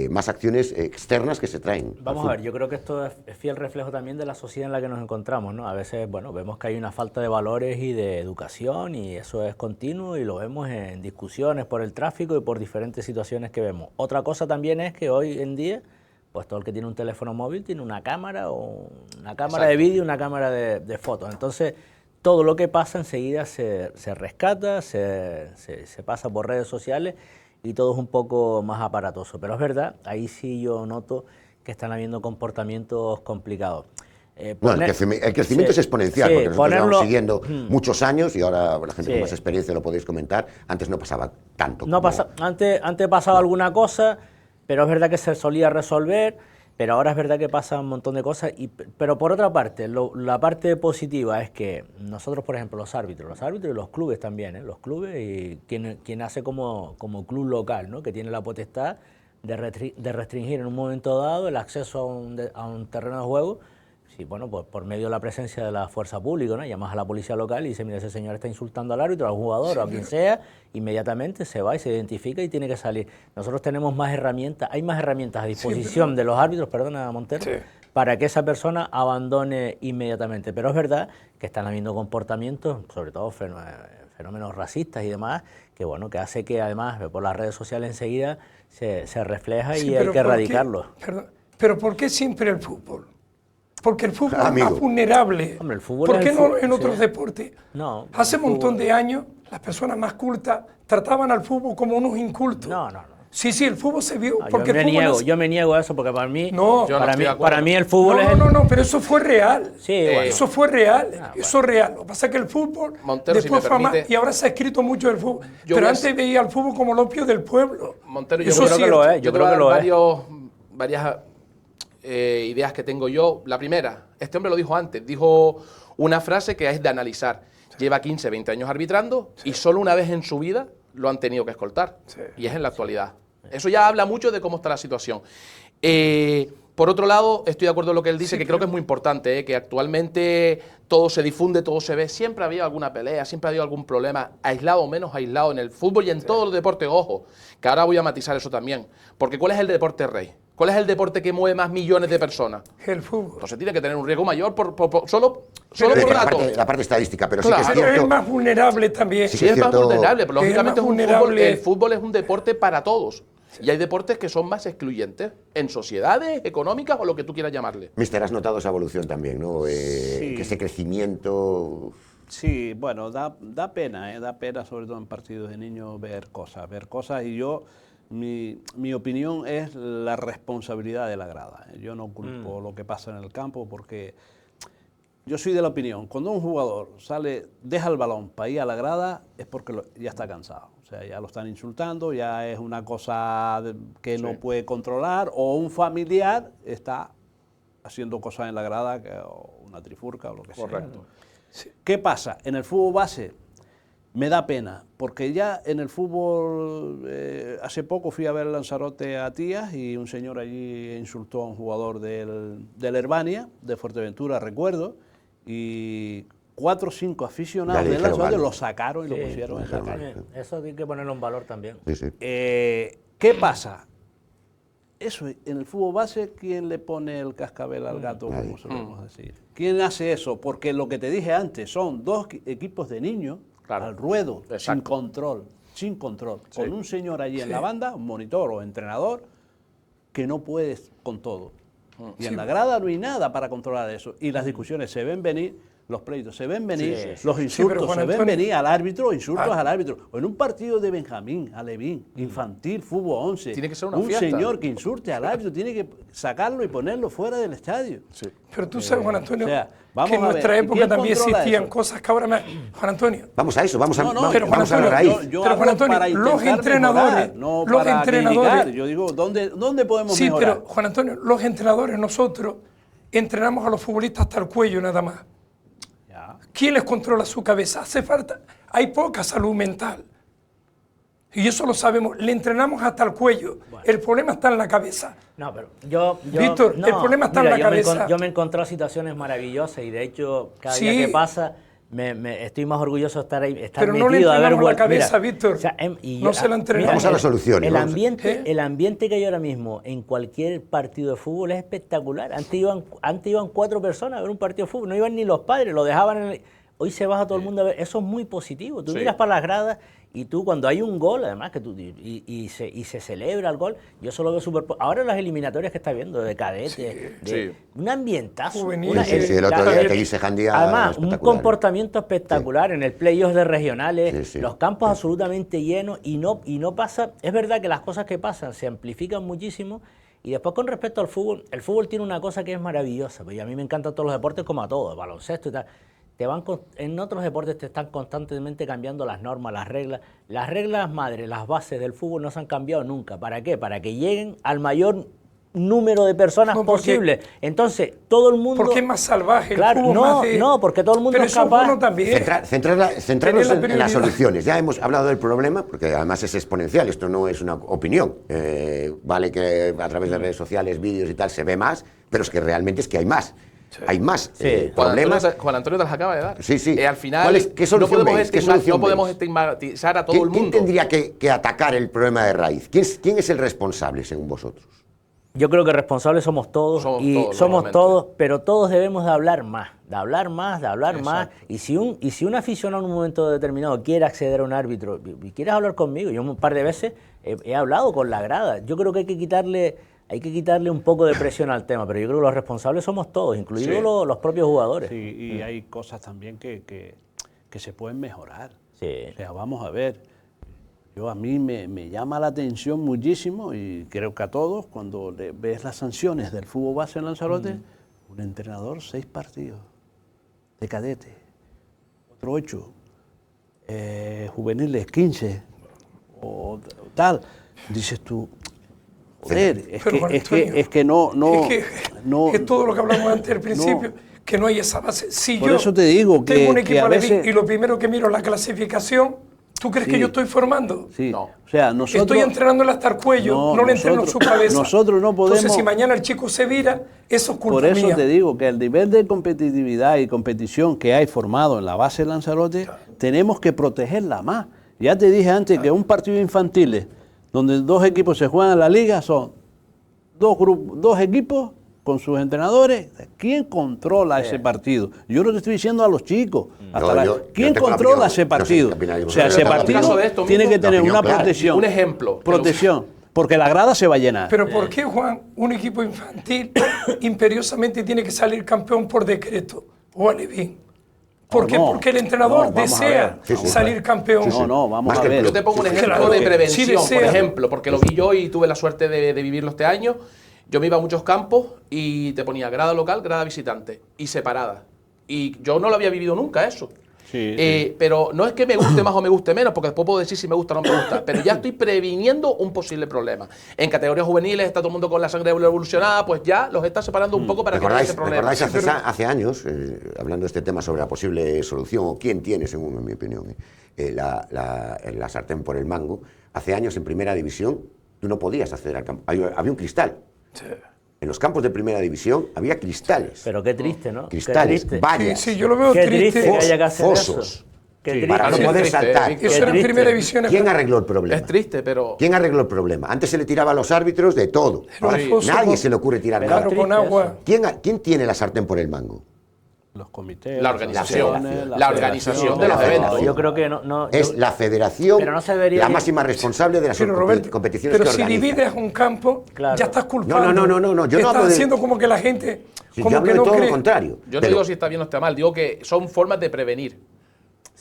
más acciones externas que se traen. Vamos a ver, yo creo que esto es fiel reflejo también de la sociedad en la que nos encontramos, ¿no? A veces, bueno, vemos que hay una falta de valores y de educación y eso es continuo y lo vemos en discusiones por el tráfico y por diferentes situaciones que vemos. Otra cosa también es que hoy en día, pues todo el que tiene un teléfono móvil tiene una cámara, o una cámara de vídeo y una cámara de fotos. Entonces, todo lo que pasa enseguida se rescata, se pasa por redes sociales y todo es un poco más aparatoso. Pero es verdad, ahí sí yo noto que están habiendo comportamientos complicados. Bueno, el crecimiento es exponencial, porque nosotros llevamos siguiendo muchos años y ahora la gente con más experiencia lo podéis comentar. Antes no pasaba tanto. Antes pasaba alguna cosa, pero es verdad que se solía resolver, pero ahora es verdad que pasa un montón de cosas. Pero por otra parte, la parte positiva es que nosotros, por ejemplo, los árbitros y los clubes también, los clubes y quien hace como club local, ¿no? Que tiene la potestad de restringir en un momento dado el acceso a un terreno de juego. Sí, bueno, pues por medio de la presencia de la fuerza pública, ¿no? Llamas a la policía local y dices, mira, ese señor está insultando al árbitro, al jugador o a quien sea, inmediatamente se va y se identifica y tiene que salir. Nosotros tenemos más herramientas, hay más herramientas a disposición de los árbitros, perdona Montero, para que esa persona abandone inmediatamente. Pero es verdad que están habiendo comportamientos, sobre todo fenómenos racistas y demás, que bueno, que hace que además por las redes sociales enseguida se refleja y hay que erradicarlo. Pero ¿por qué siempre el fútbol? Porque el fútbol es más vulnerable. Hombre, el fútbol ¿Por qué no en otros deportes? No. Hace un montón de años, las personas más cultas trataban al fútbol como unos incultos. No. Sí, el fútbol se vio. No, porque yo me niego a eso, porque para mí, no, para mí el fútbol es. No, pero eso fue real. Sí, bueno. Eso fue real. Eso es real. Lo que pasa es que el fútbol Montero, después si fue permite, más. Y ahora se ha escrito mucho del fútbol. Pero antes veía al fútbol como el opio del pueblo. Montero, eso creo que lo es. Yo creo que lo es. Varias ideas que tengo yo. La primera, este hombre lo dijo antes, dijo una frase que es de analizar. Lleva 15, 20 años arbitrando y solo una vez en su vida lo han tenido que escoltar. Y es en la actualidad. Eso ya habla mucho de cómo está la situación. Por otro lado, estoy de acuerdo con lo que él dice, que creo que es muy importante, que actualmente todo se difunde, todo se ve. Siempre ha habido alguna pelea, siempre ha habido algún problema, aislado o menos aislado en el fútbol y en todos los deportes. Ojo, que ahora voy a matizar eso también. Porque ¿cuál es el deporte rey? ¿Cuál es el deporte que mueve más millones de personas? El fútbol. Entonces tiene que tener un riesgo mayor solo por datos. La parte estadística, pero Claro. sí que es Pero cierto. es más vulnerable también. Sí, es más vulnerable, pero lógicamente Es más vulnerable. el fútbol es un deporte para todos. Y hay deportes que son más excluyentes en sociedades económicas o lo que tú quieras llamarle. Mister, has notado esa evolución también, ¿no? Que ese crecimiento. Sí, bueno, da pena, da pena sobre todo en partidos de niños ver cosas y yo, mi opinión es la responsabilidad de la grada. Yo no culpo lo que pasa en el campo porque yo soy de la opinión, cuando un jugador deja el balón para ir a la grada es porque ya está cansado. O sea, ya lo están insultando, ya es una cosa que no puede controlar o un familiar está haciendo cosas en la grada, o una trifurca o lo que sea. Correcto. ¿Qué pasa? En el fútbol base me da pena, porque ya en el fútbol, hace poco fui a ver Lanzarote a Tías y un señor allí insultó a un jugador del Herbania, de Fuerteventura, recuerdo, y 4 o 5 aficionados del Lanzarote lo sacaron y lo pusieron en la calle. Eso hay que ponerlo en valor también. Sí. ¿Qué pasa? Eso, en el fútbol base, ¿quién le pone el cascabel al gato, como solemos decir? ¿Quién hace eso? Porque lo que te dije antes, son 2 equipos de niños al ruedo, sin control, con un señor allí en la banda, un monitor o entrenador, que no puedes con todo. Y en la grada no hay nada para controlar eso. Y las discusiones se ven venir, los pleitos se ven venir, los insultos se ven venir al árbitro, insultos al árbitro. O en un partido de Benjamín, Alevín, infantil, fútbol 11, Tiene que ser una un fiesta. señor que insulte al árbitro tiene que sacarlo y ponerlo fuera del estadio. Pero tú sabes, Juan Antonio, o sea, vamos que en a ver, nuestra ¿y época quién también controla existían eso? cosas que ahora más. Juan Antonio. Vamos a eso, vamos a pero Juan la Antonio, raíz. Yo Pero, Juan hablo Antonio, para los intentar entrenadores, mejorar, no los para entrenadores. criticar. Yo digo, ¿dónde podemos Sí, mejorar? pero Juan Antonio, los entrenadores, nosotros entrenamos a los futbolistas hasta el cuello nada más. Ya. ¿Quién les controla su cabeza? Hace falta, hay poca salud mental. Y eso lo sabemos, le entrenamos hasta el cuello. Bueno. El problema está en la cabeza. No, pero yo Víctor, el problema está en la cabeza. Yo me he encontrado situaciones maravillosas y de hecho, cada día que pasa, estoy más orgulloso de estar ahí, estar pero metido, no le de haber entrenamos la vuelto. cabeza, Víctor. O sea, no se la entrenamos. Vamos a la solución. El ambiente que hay ahora mismo en cualquier partido de fútbol es espectacular. Antes iban 4 personas a ver un partido de fútbol, no iban ni los padres, lo dejaban hoy se baja todo el mundo a ver, eso es muy positivo. Tú miras para las gradas y tú cuando hay un gol, además, y se celebra el gol, yo eso lo veo súper... Ahora las eliminatorias que está viendo, de cadetes, un ambientazo. Juvenil. El otro día que hice Jandía. Además, un comportamiento espectacular en el playoff de regionales, los campos absolutamente llenos y no pasa... Es verdad que las cosas que pasan se amplifican muchísimo. Y después con respecto al fútbol, el fútbol tiene una cosa que es maravillosa, pues a mí me encantan todos los deportes como a todos, baloncesto y tal. En otros deportes te están constantemente cambiando las normas, las reglas madres, las bases del fútbol no se han cambiado nunca. ¿Para qué? Para que lleguen al mayor número de personas posible. Entonces, todo el mundo... Porque es más salvaje. Claro, porque todo el mundo pero es capaz... Bueno también. Centrarnos en las soluciones. Ya hemos hablado del problema, porque además es exponencial, esto no es una opinión. Vale que a través de redes sociales, vídeos y tal, se ve más, pero es que realmente hay más. Hay más problemas. Juan Antonio te las acaba de dar. Sí. Al final, ¿Qué solución no podemos estigmatizar a todo el mundo. ¿Quién tendría que atacar el problema de raíz? ¿Quién es el responsable, según vosotros? Yo creo que responsables somos todos, pero todos debemos de hablar más. Y si un aficionado en un momento determinado quiere acceder a un árbitro y quiere hablar conmigo, yo un par de veces he hablado con la grada. Yo creo que hay que quitarle un poco de presión al tema, pero yo creo que los responsables somos todos, incluidos los propios jugadores. Sí, y hay cosas también que se pueden mejorar. Sí. O sea, vamos a ver. A mí me llama la atención muchísimo, y creo que a todos, cuando ves las sanciones del fútbol base en Lanzarote, un entrenador 6 partidos de cadete, otro 8, juveniles 15, o tal. Dices tú, joder, es que no... Es todo lo que hablamos antes al principio, que no hay esa base. Si por eso te digo que tengo un equipo a veces... y lo primero que miro es la clasificación. ¿Tú crees que yo estoy formando? Sí. No. O sea, nosotros... Estoy entrenándole hasta el cuello, no le entreno su cabeza. Nosotros no podemos... Entonces, si mañana el chico se vira, eso es culpa Por eso mía. te digo que el nivel de competitividad y competición que hay formado en la base de Lanzarote, tenemos que protegerla más. Ya te dije antes que un partido infantil, donde 2 equipos se juegan en la liga, son 2 equipos con sus entrenadores. ¿Quién controla ese partido? Yo no te estoy diciendo a los chicos. ¿Quién controla ese partido? O sea, ese partido tiene que tener una protección. Un ejemplo. Protección. Porque la grada se va a llenar. Pero ¿por qué, Juan, un equipo infantil imperiosamente tiene que salir campeón por decreto? O alevín. ¿Por qué? Porque el entrenador desea salir campeón. Vamos a ver. Yo te pongo un ejemplo de prevención, por ejemplo, porque lo vi yo y tuve la suerte de vivirlo este año. Yo me iba a muchos campos y te ponía grada local, grada visitante y separada. Y yo no lo había vivido nunca eso. Pero no es que me guste más o me guste menos, porque después puedo decir si me gusta o no me gusta, pero ya estoy previniendo un posible problema. En categorías juveniles está todo el mundo con la sangre evolucionada, pues ya los está separando un poco para que no haya ese problema. ¿Recordáis hace años, hablando de este tema sobre la posible solución, o quién tiene, según en mi opinión, la sartén por el mango? Hace años en primera división tú no podías acceder al campo, había un cristal. Sí. En los campos de primera división había cristales. Pero qué triste, ¿no? Cristales, vallas. Sí, yo lo veo qué triste. que haya que hacer fosos. Eso. Para no poder saltar. Eso era en primera división. ¿Quién arregló el problema? Es triste, pero... ¿Quién arregló el problema? Antes se le tiraba a los árbitros de todo. Ahora nadie se le ocurre tirar nada. Claro, con agua. ¿Quién tiene la sartén por el mango? Los comités, la organización de los eventos. Yo creo que es la federación la máxima responsable de las competiciones pero que organiza. Si divides un campo, ya estás culpando. No. Yo no hablo estás haciendo como que la gente... yo hablo de todo lo contrario. Yo no digo si está bien o está mal, digo que son formas de prevenir.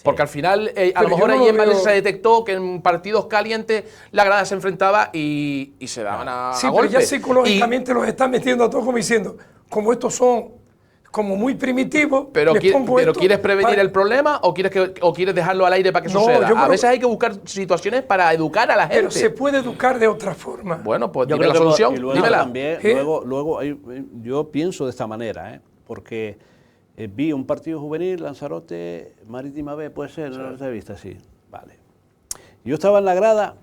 Porque al final, a lo mejor ahí en Valencia se detectó que en partidos calientes la grada se enfrentaba y se daban a pero golpes. ya psicológicamente los están metiendo a todos como diciendo, como estos son como muy primitivos, pero ¿quieres prevenir el problema o quieres dejarlo al aire para que suceda? A veces hay que buscar situaciones para educar a la gente. Pero se puede educar de otra forma. Bueno, pues dime la solución, dímela. También, luego yo pienso de esta manera, porque vi un partido juvenil, Lanzarote, Marítima B, puede ser, no lo he visto así. Vale. Yo estaba en la grada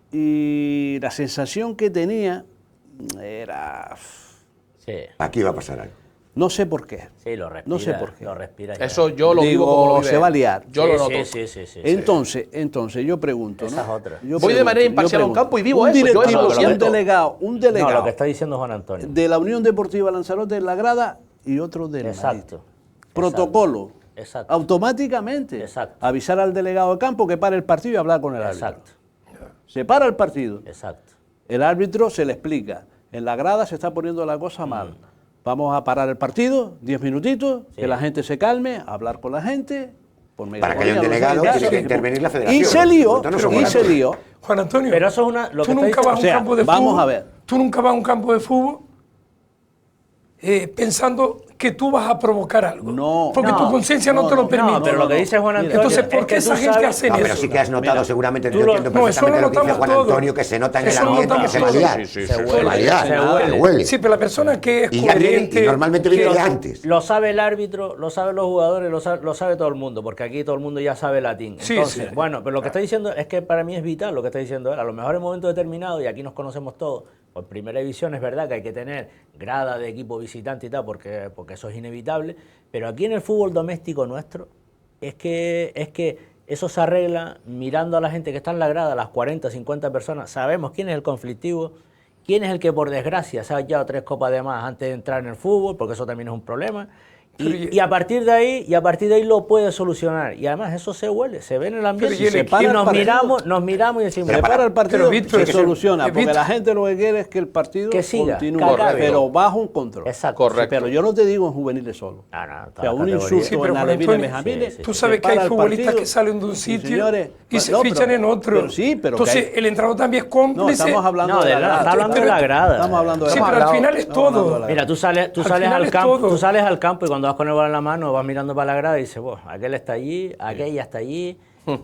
y la sensación que tenía era... Sí. Aquí va a pasar algo. No sé por qué. Sí, lo respira. No sé por qué. Lo respira. Eso yo lo vivo como lo vive. Se va a liar. Yo lo noto. Sí. Entonces yo pregunto, Esa es otra. Voy de manera imparcial a un campo y vivo eso. Un delegado no, lo que está diciendo Juan Antonio. de la Unión Deportiva Lanzarote en la grada y otro de la Exacto. Protocolo. Exacto. Automáticamente. Exacto. Avisar al delegado de campo que pare el partido y hablar con el árbitro. Exacto. Se para el partido. Exacto. El árbitro se le explica. En la grada se está poniendo la cosa mal. Vamos a parar el partido, 10 minutitos, que la gente se calme, hablar con la gente. Para que haya un delegado tiene que intervenir la federación. Y se lió. Juan Antonio, Pero eso es una... Lo tú que nunca está vas a un diciendo- campo de vamos fútbol. a ver. Tú nunca vas a un campo de fútbol pensando que tú vas a provocar algo. No. Porque No, tu conciencia no, te lo permite. No, pero lo que dice Juan Antonio... Entonces, ¿por es qué que esa tú gente sabes- hace No, eso? pero sí que has notado seguramente, yo lo- entiendo no, eso perfectamente lo lo que dice notamos Juan todos. Antonio, que se nota en el Eso lo ambiente, que notamos se va a todos. liar. Se Se va a huele, liar, se huele. que huele. Sí, pero la persona que es Y ya viene, coherente... y normalmente viene Lo- de antes. Lo sabe el árbitro, lo saben los jugadores, lo sabe todo el mundo, porque aquí todo el mundo ya sabe latín. Sí, Entonces, sí. bueno, pero lo que está diciendo es que para mí es vital lo que está diciendo él. A lo mejor en un momento determinado, y aquí nos conocemos todos, por primera división es verdad que hay que tener grada de equipo visitante y tal, porque eso es inevitable, pero aquí en el fútbol doméstico nuestro, es que eso se arregla mirando a la gente que está en la grada, las 40, 50 personas, sabemos quién es el conflictivo, quién es el que por desgracia se ha echado 3 copas de más antes de entrar en el fútbol, porque eso también es un problema. Y a partir de ahí lo puede solucionar. Y además eso se huele, se ve en el ambiente. Pero y el Y equipo nos partido. miramos y decimos, Se para el partido, Pero, Víctor, se que soluciona, porque Víctor, la gente lo que quiere es que el partido que siga, continúe, que acabe. pero bajo un control. Exacto. Correcto. Pero yo no te digo en juveniles solo. No, O sea, toda un categoría. insulto Sí, pero en Juan alevines Antonio, benjamines. sí. Tú se sabes que para hay el futbolistas partido. que salen de un Sí, sitio señores. y se No, fichan en otro. Pero sí, pero entonces que- el entrenador también es No, cómplice. estamos hablando No, de la está grada. hablando de la grada. Estamos hablando de Sí, la pero grada. al final es Estamos hablando todo. de la Mira, tú sales final al es campo, todo. tú sales al campo y cuando vas con el balón en la mano vas mirando para la grada y dices, vos, aquel está allí, aquella está allí,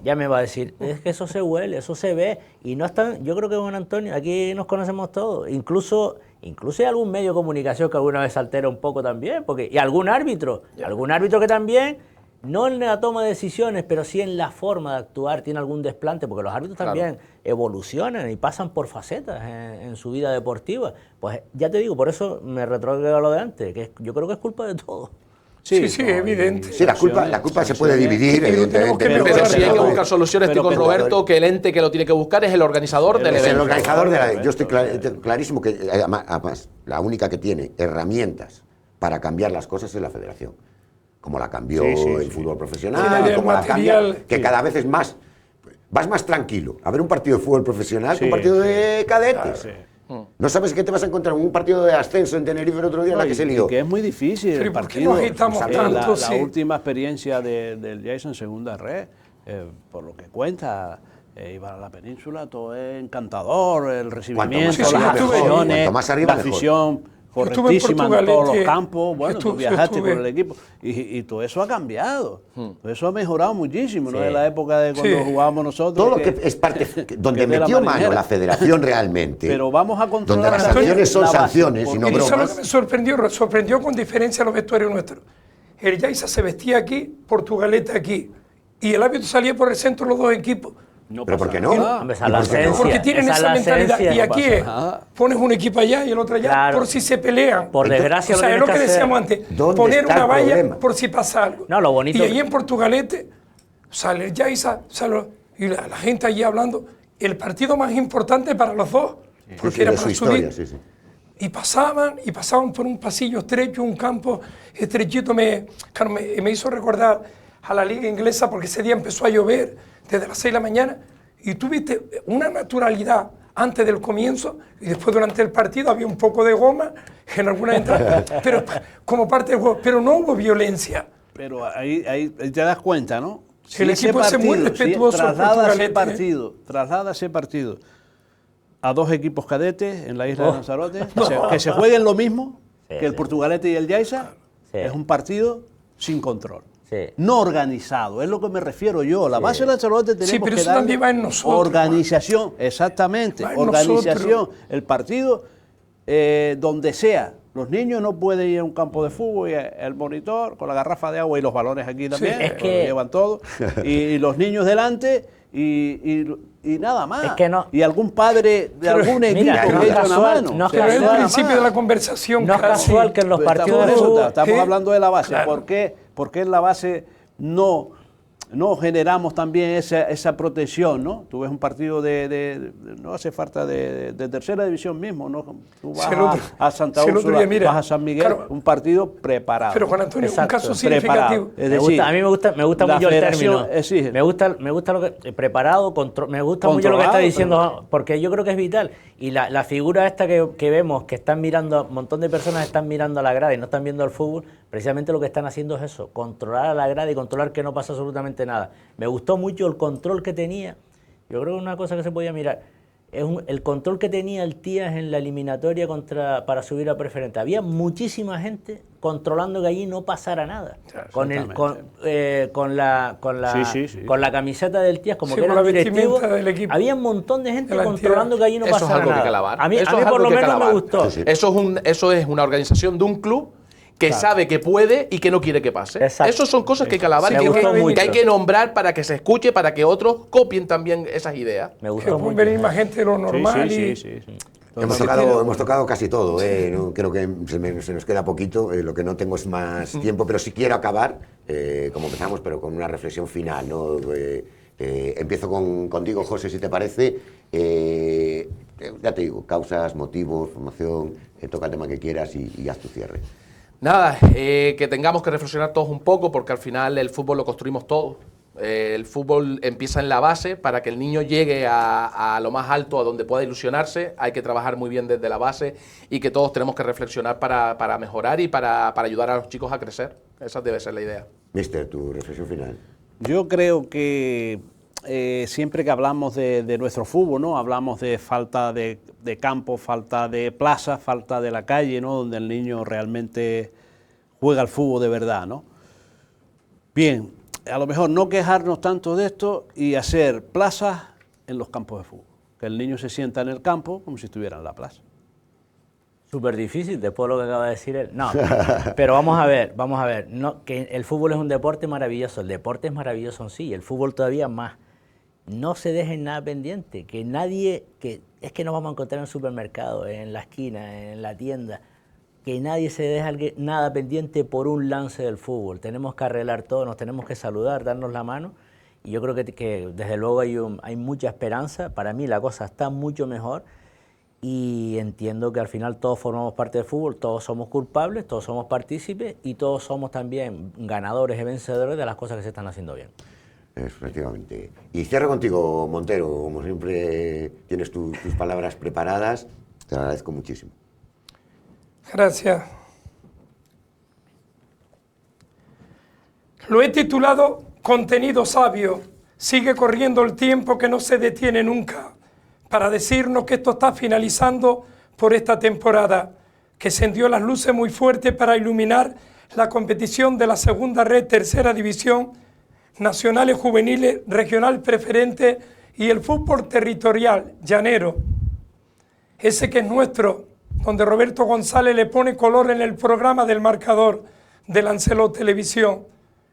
ya me va a decir, es que eso se huele, eso se ve y no están, yo creo que Juan Antonio, aquí nos conocemos todos, incluso hay algún medio de comunicación que alguna vez se altera un poco también, y algún árbitro que también, no en la toma de decisiones, pero sí en la forma de actuar, tiene algún desplante, porque los árbitros también evolucionan y pasan por facetas en su vida deportiva. Pues ya te digo, por eso me retrogrado a lo de antes, que yo creo que es culpa de todo. Sí, evidente. Sí, la culpa se puede dividir, evidentemente. Pero Pero sí hay que Pero- buscar soluciones. Estoy con pero- Roberto, que el ente que lo tiene que buscar es el organizador del Es el evento. organizador de la... Yo estoy clarísimo que, además, la única que tiene herramientas para cambiar las cosas es la federación. Como la cambió el fútbol profesional, Sí, como la cambia, material. que cada vez es más... Vas más tranquilo a ver un partido de fútbol profesional que un partido de cadetes. No sabes qué te vas a encontrar en un partido de ascenso en Tenerife el otro día, la que se lió. Y que es muy difícil Pero el ¿y por qué partido. nos agitamos tanto? La Sí. última experiencia del Jason en segunda red, por lo que cuenta, iba a la península, todo es encantador, el recibimiento, más arriba, las mejor. aficiones, Cuanto más arriba, la mejor. afición Yo estuve en correctísima en todos los Portugalete. campos. Bueno, tú viajaste estuve. con el equipo y todo eso ha cambiado. Todo eso ha mejorado muchísimo, ¿no? De la época de cuando Sí. jugábamos nosotros. Todo lo que es parte... Donde que de la metió mano marinera. la federación realmente... Pero vamos a controlar donde las también sanciones son la base, sanciones y porque- no Y eso es lo bromas. que me sorprendió con diferencia a los vestuarios nuestros. El Yaiza se vestía aquí, Portugalete aquí. Y el árbitro salía por el centro de los dos equipos. No ¿Pero por pasa qué no? nada. Hombre, esa ¿Y es la por qué no? esencia. Porque tienen Esa es esa la mentalidad. esencia. Y aquí pasa es, nada. pones un equipo allá y el otro allá, Claro. por si se pelean. Por desgracia, O sea, lo es lo que tienes que hacer. decíamos antes, ¿Dónde poner está una el valla problema? por si pasa algo. No, lo bonito- Y ahí en Portugalete sale el Yaiza, y la gente allí hablando, el partido más importante para los dos, porque Sí, era de su para historia, subir. sí, sí. Y pasaban por un pasillo estrecho, un campo estrechito. Me hizo recordar a la liga inglesa porque ese día empezó a llover desde las 6 de la mañana y tuviste una naturalidad antes del comienzo y después durante el partido había un poco de goma en algunas entradas, pero como parte del juego, pero no hubo violencia. Pero ahí te das cuenta, ¿no? El equipo es muy respetuoso del traslada ese partido a dos equipos cadetes en la isla de Lanzarote, que se jueguen lo mismo que el Portugalete y el Yaiza, es un partido sin control. Sí. No organizado, es lo que me refiero yo. La base de Lanzarote tenemos pero que eso darle también va en nosotros, organización, exactamente, Va en organización. nosotros. El partido donde sea. Los niños no pueden ir a un campo de fútbol y el monitor con la garrafa de agua y los balones aquí también, Es lo que- llevan todo, y los niños delante y nada más. Es que no- y algún padre de algún equipo mira, que no eche es una casual, mano. no es O sea, Pero es el nada principio de la conversación. No es casi. casual que en los Pues partidos de estamos, fútbol... estamos ¿Qué? hablando de la base. Claro. ¿Por qué en la base no no generamos también esa protección, ¿no? Tú ves un partido no hace falta de tercera división mismo, ¿no? Tú vas a Santa Úrsula, vas a San Miguel, claro, un partido preparado. Pero Juan Antonio, exacto, un caso significativo. Es decir, a mí me gusta mucho el término. Exige. Me gusta lo que preparado, me gusta mucho lo que está diciendo, porque yo creo que es vital. Y la figura esta que vemos, que están mirando, un montón de personas están mirando a la grada y no están viendo el fútbol, precisamente lo que están haciendo es eso, controlar a la grada y controlar que no pasa absolutamente nada. Me gustó mucho el control que tenía. Yo creo que una cosa que se podía mirar es el control que tenía el Tías en la eliminatoria para subir a preferente. Había muchísima gente controlando que allí no pasara nada. Con la camiseta del Tías, como que era el directivo, había un montón de gente controlando que allí no pasara nada. A mí por lo menos me gustó. Sí. Eso es una organización de un club que sabe que puede y que no quiere que pase. Exacto. Esas son cosas que hay que alabar y que hay que nombrar para que se escuche, para que otros copien también esas ideas. Me gustó mucho. Venir más gente de lo normal. Sí. Hemos tocado casi todo, ¿no? Creo que se nos queda poquito, lo que no tengo es más tiempo, pero sí quiero acabar, como empezamos, pero con una reflexión final, ¿no? Empiezo contigo, José, si te parece. Ya te digo, causas, motivos, formación, toca el tema que quieras y haz tu cierre. Nada, que tengamos que reflexionar todos un poco, porque al final el fútbol lo construimos todos. El fútbol empieza en la base. Para que el niño llegue a lo más alto, a donde pueda ilusionarse, hay que trabajar muy bien desde la base, y que todos tenemos que reflexionar para mejorar y para ayudar a los chicos a crecer. Esa debe ser la idea. Mister, tu reflexión final. Yo creo que siempre que hablamos de nuestro fútbol, ¿no? Hablamos de falta de campo, falta de plaza, falta de la calle, ¿no? Donde el niño realmente juega al fútbol de verdad, ¿no? Bien, a lo mejor no quejarnos tanto de esto y hacer plazas en los campos de fútbol. Que el niño se sienta en el campo como si estuviera en la plaza. Súper difícil, después de lo que acaba de decir él. No, pero vamos a ver. No, que el fútbol es un deporte maravilloso, el deporte es maravilloso en sí, el fútbol todavía más. No se dejen nada pendiente, es que nos vamos a encontrar en el supermercado, en la esquina, en la tienda, que nadie se deje nada pendiente por un lance del fútbol. Tenemos que arreglar todo, nos tenemos que saludar, darnos la mano, y yo creo que desde luego hay mucha esperanza. Para mí la cosa está mucho mejor, y entiendo que al final todos formamos parte del fútbol, todos somos culpables, todos somos partícipes, y todos somos también ganadores y vencedores de las cosas que se están haciendo bien. Efectivamente. Y cierro contigo, Montero. Como siempre tienes tus palabras preparadas, te lo agradezco muchísimo. Gracias. Lo he titulado Contenido sabio. Sigue corriendo el tiempo que no se detiene nunca, para decirnos que esto está finalizando por esta temporada, que encendió las luces muy fuerte para iluminar la competición de la segunda red, tercera división, nacionales juveniles, regional preferente y el fútbol territorial, llanero. Ese que es nuestro, donde Roberto González le pone color en el programa del marcador de Lancelot Televisión,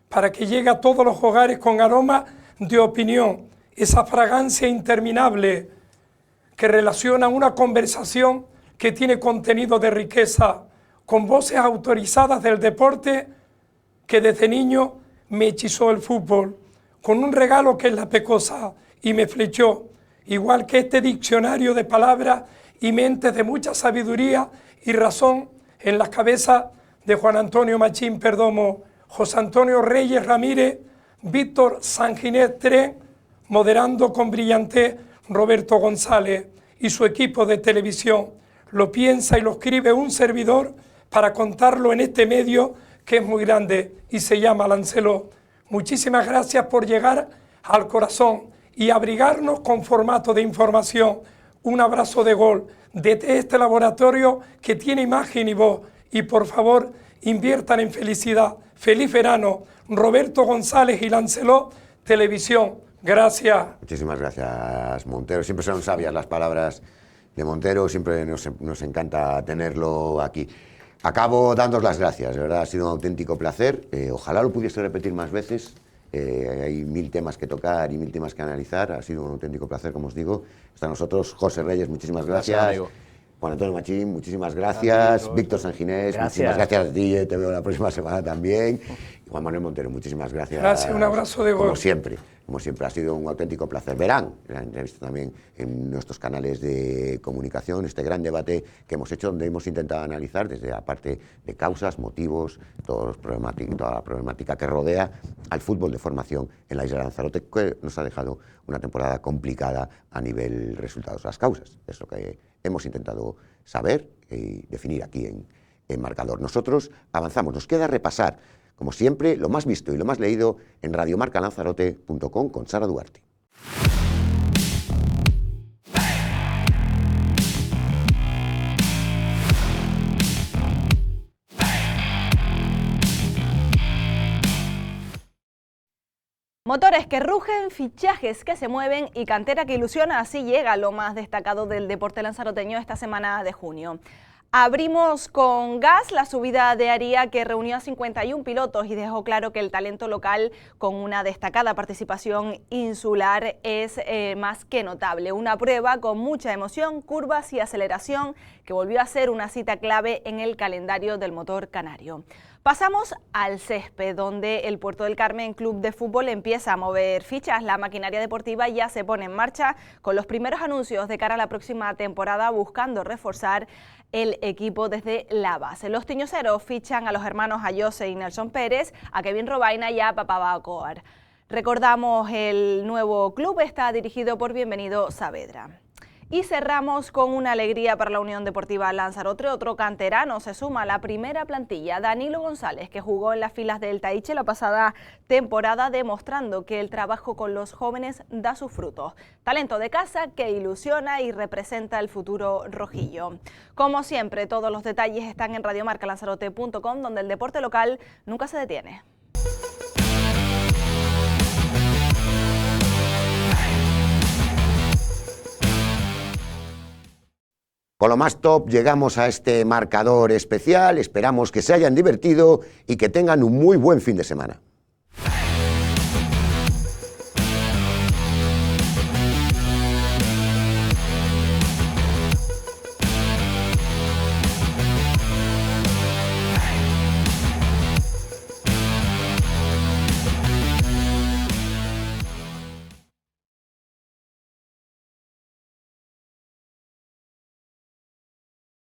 para que llegue a todos los hogares con aroma de opinión, esa fragancia interminable que relaciona una conversación que tiene contenido de riqueza, con voces autorizadas del deporte que desde niño me hechizó el fútbol, con un regalo que es la pecosa y me flechó, igual que este diccionario de palabras y mentes de mucha sabiduría y razón en las cabezas de Juan Antonio Machín Perdomo, José Antonio Reyes Ramírez, Víctor Sanginés Tren, moderando con brillantez Roberto González y su equipo de televisión. Lo piensa y lo escribe un servidor para contarlo en este medio que es muy grande y se llama Lancelot. Muchísimas gracias por llegar al corazón y abrigarnos con formato de información. Un abrazo de gol desde este laboratorio que tiene imagen y voz. Y por favor, inviertan en felicidad. Feliz verano. Roberto González y Lancelot Televisión. Gracias. Muchísimas gracias, Montero. Siempre son sabias las palabras de Montero. Siempre nos encanta tenerlo aquí. Acabo dándos las gracias, de verdad ha sido un auténtico placer. Ojalá lo pudiese repetir más veces. Hay 1000 temas que tocar y 1000 temas que analizar. Ha sido un auténtico placer, como os digo. Está nosotros José Reyes, muchísimas gracias. Juan Antonio Machín, muchísimas gracias. Víctor Sanginés, muchísimas gracias a ti, te veo la próxima semana también. Y Juan Manuel Montero, muchísimas gracias. Gracias, un abrazo de gol. Como siempre, ha sido un auténtico placer. Verán la entrevista también en nuestros canales de comunicación, este gran debate que hemos hecho, donde hemos intentado analizar desde la parte de causas, motivos, toda la problemática que rodea al fútbol de formación en la isla de Lanzarote, que nos ha dejado una temporada complicada a nivel resultados. Las causas, es lo que hemos intentado saber y definir aquí en Marcador. Nosotros avanzamos, nos queda repasar, como siempre, lo más visto y lo más leído en radiomarcalanzarote.com con Sara Duarte. Motores que rugen, fichajes que se mueven y cantera que ilusiona, así llega lo más destacado del deporte lanzaroteño esta semana de junio. Abrimos con GAS, la subida de Aria que reunió a 51 pilotos y dejó claro que el talento local con una destacada participación insular es más que notable. Una prueba con mucha emoción, curvas y aceleración que volvió a ser una cita clave en el calendario del motor canario. Pasamos al césped, donde el Puerto del Carmen Club de Fútbol empieza a mover fichas. La maquinaria deportiva ya se pone en marcha con los primeros anuncios de cara a la próxima temporada, buscando reforzar el equipo desde la base. Los tiñoseros fichan a los hermanos Ayose y Nelson Pérez, a Kevin Robaina y a Papabacoar. Recordamos, el nuevo club está dirigido por Bienvenido Saavedra. Y cerramos con una alegría para la Unión Deportiva Lanzarote. Otro canterano se suma a la primera plantilla, Danilo González, que jugó en las filas del Taiche la pasada temporada, demostrando que el trabajo con los jóvenes da sus frutos. Talento de casa que ilusiona y representa el futuro rojillo. Como siempre, todos los detalles están en radiomarcalanzarote.com, donde el deporte local nunca se detiene. Con lo más top llegamos a este marcador especial. Esperamos que se hayan divertido y que tengan un muy buen fin de semana.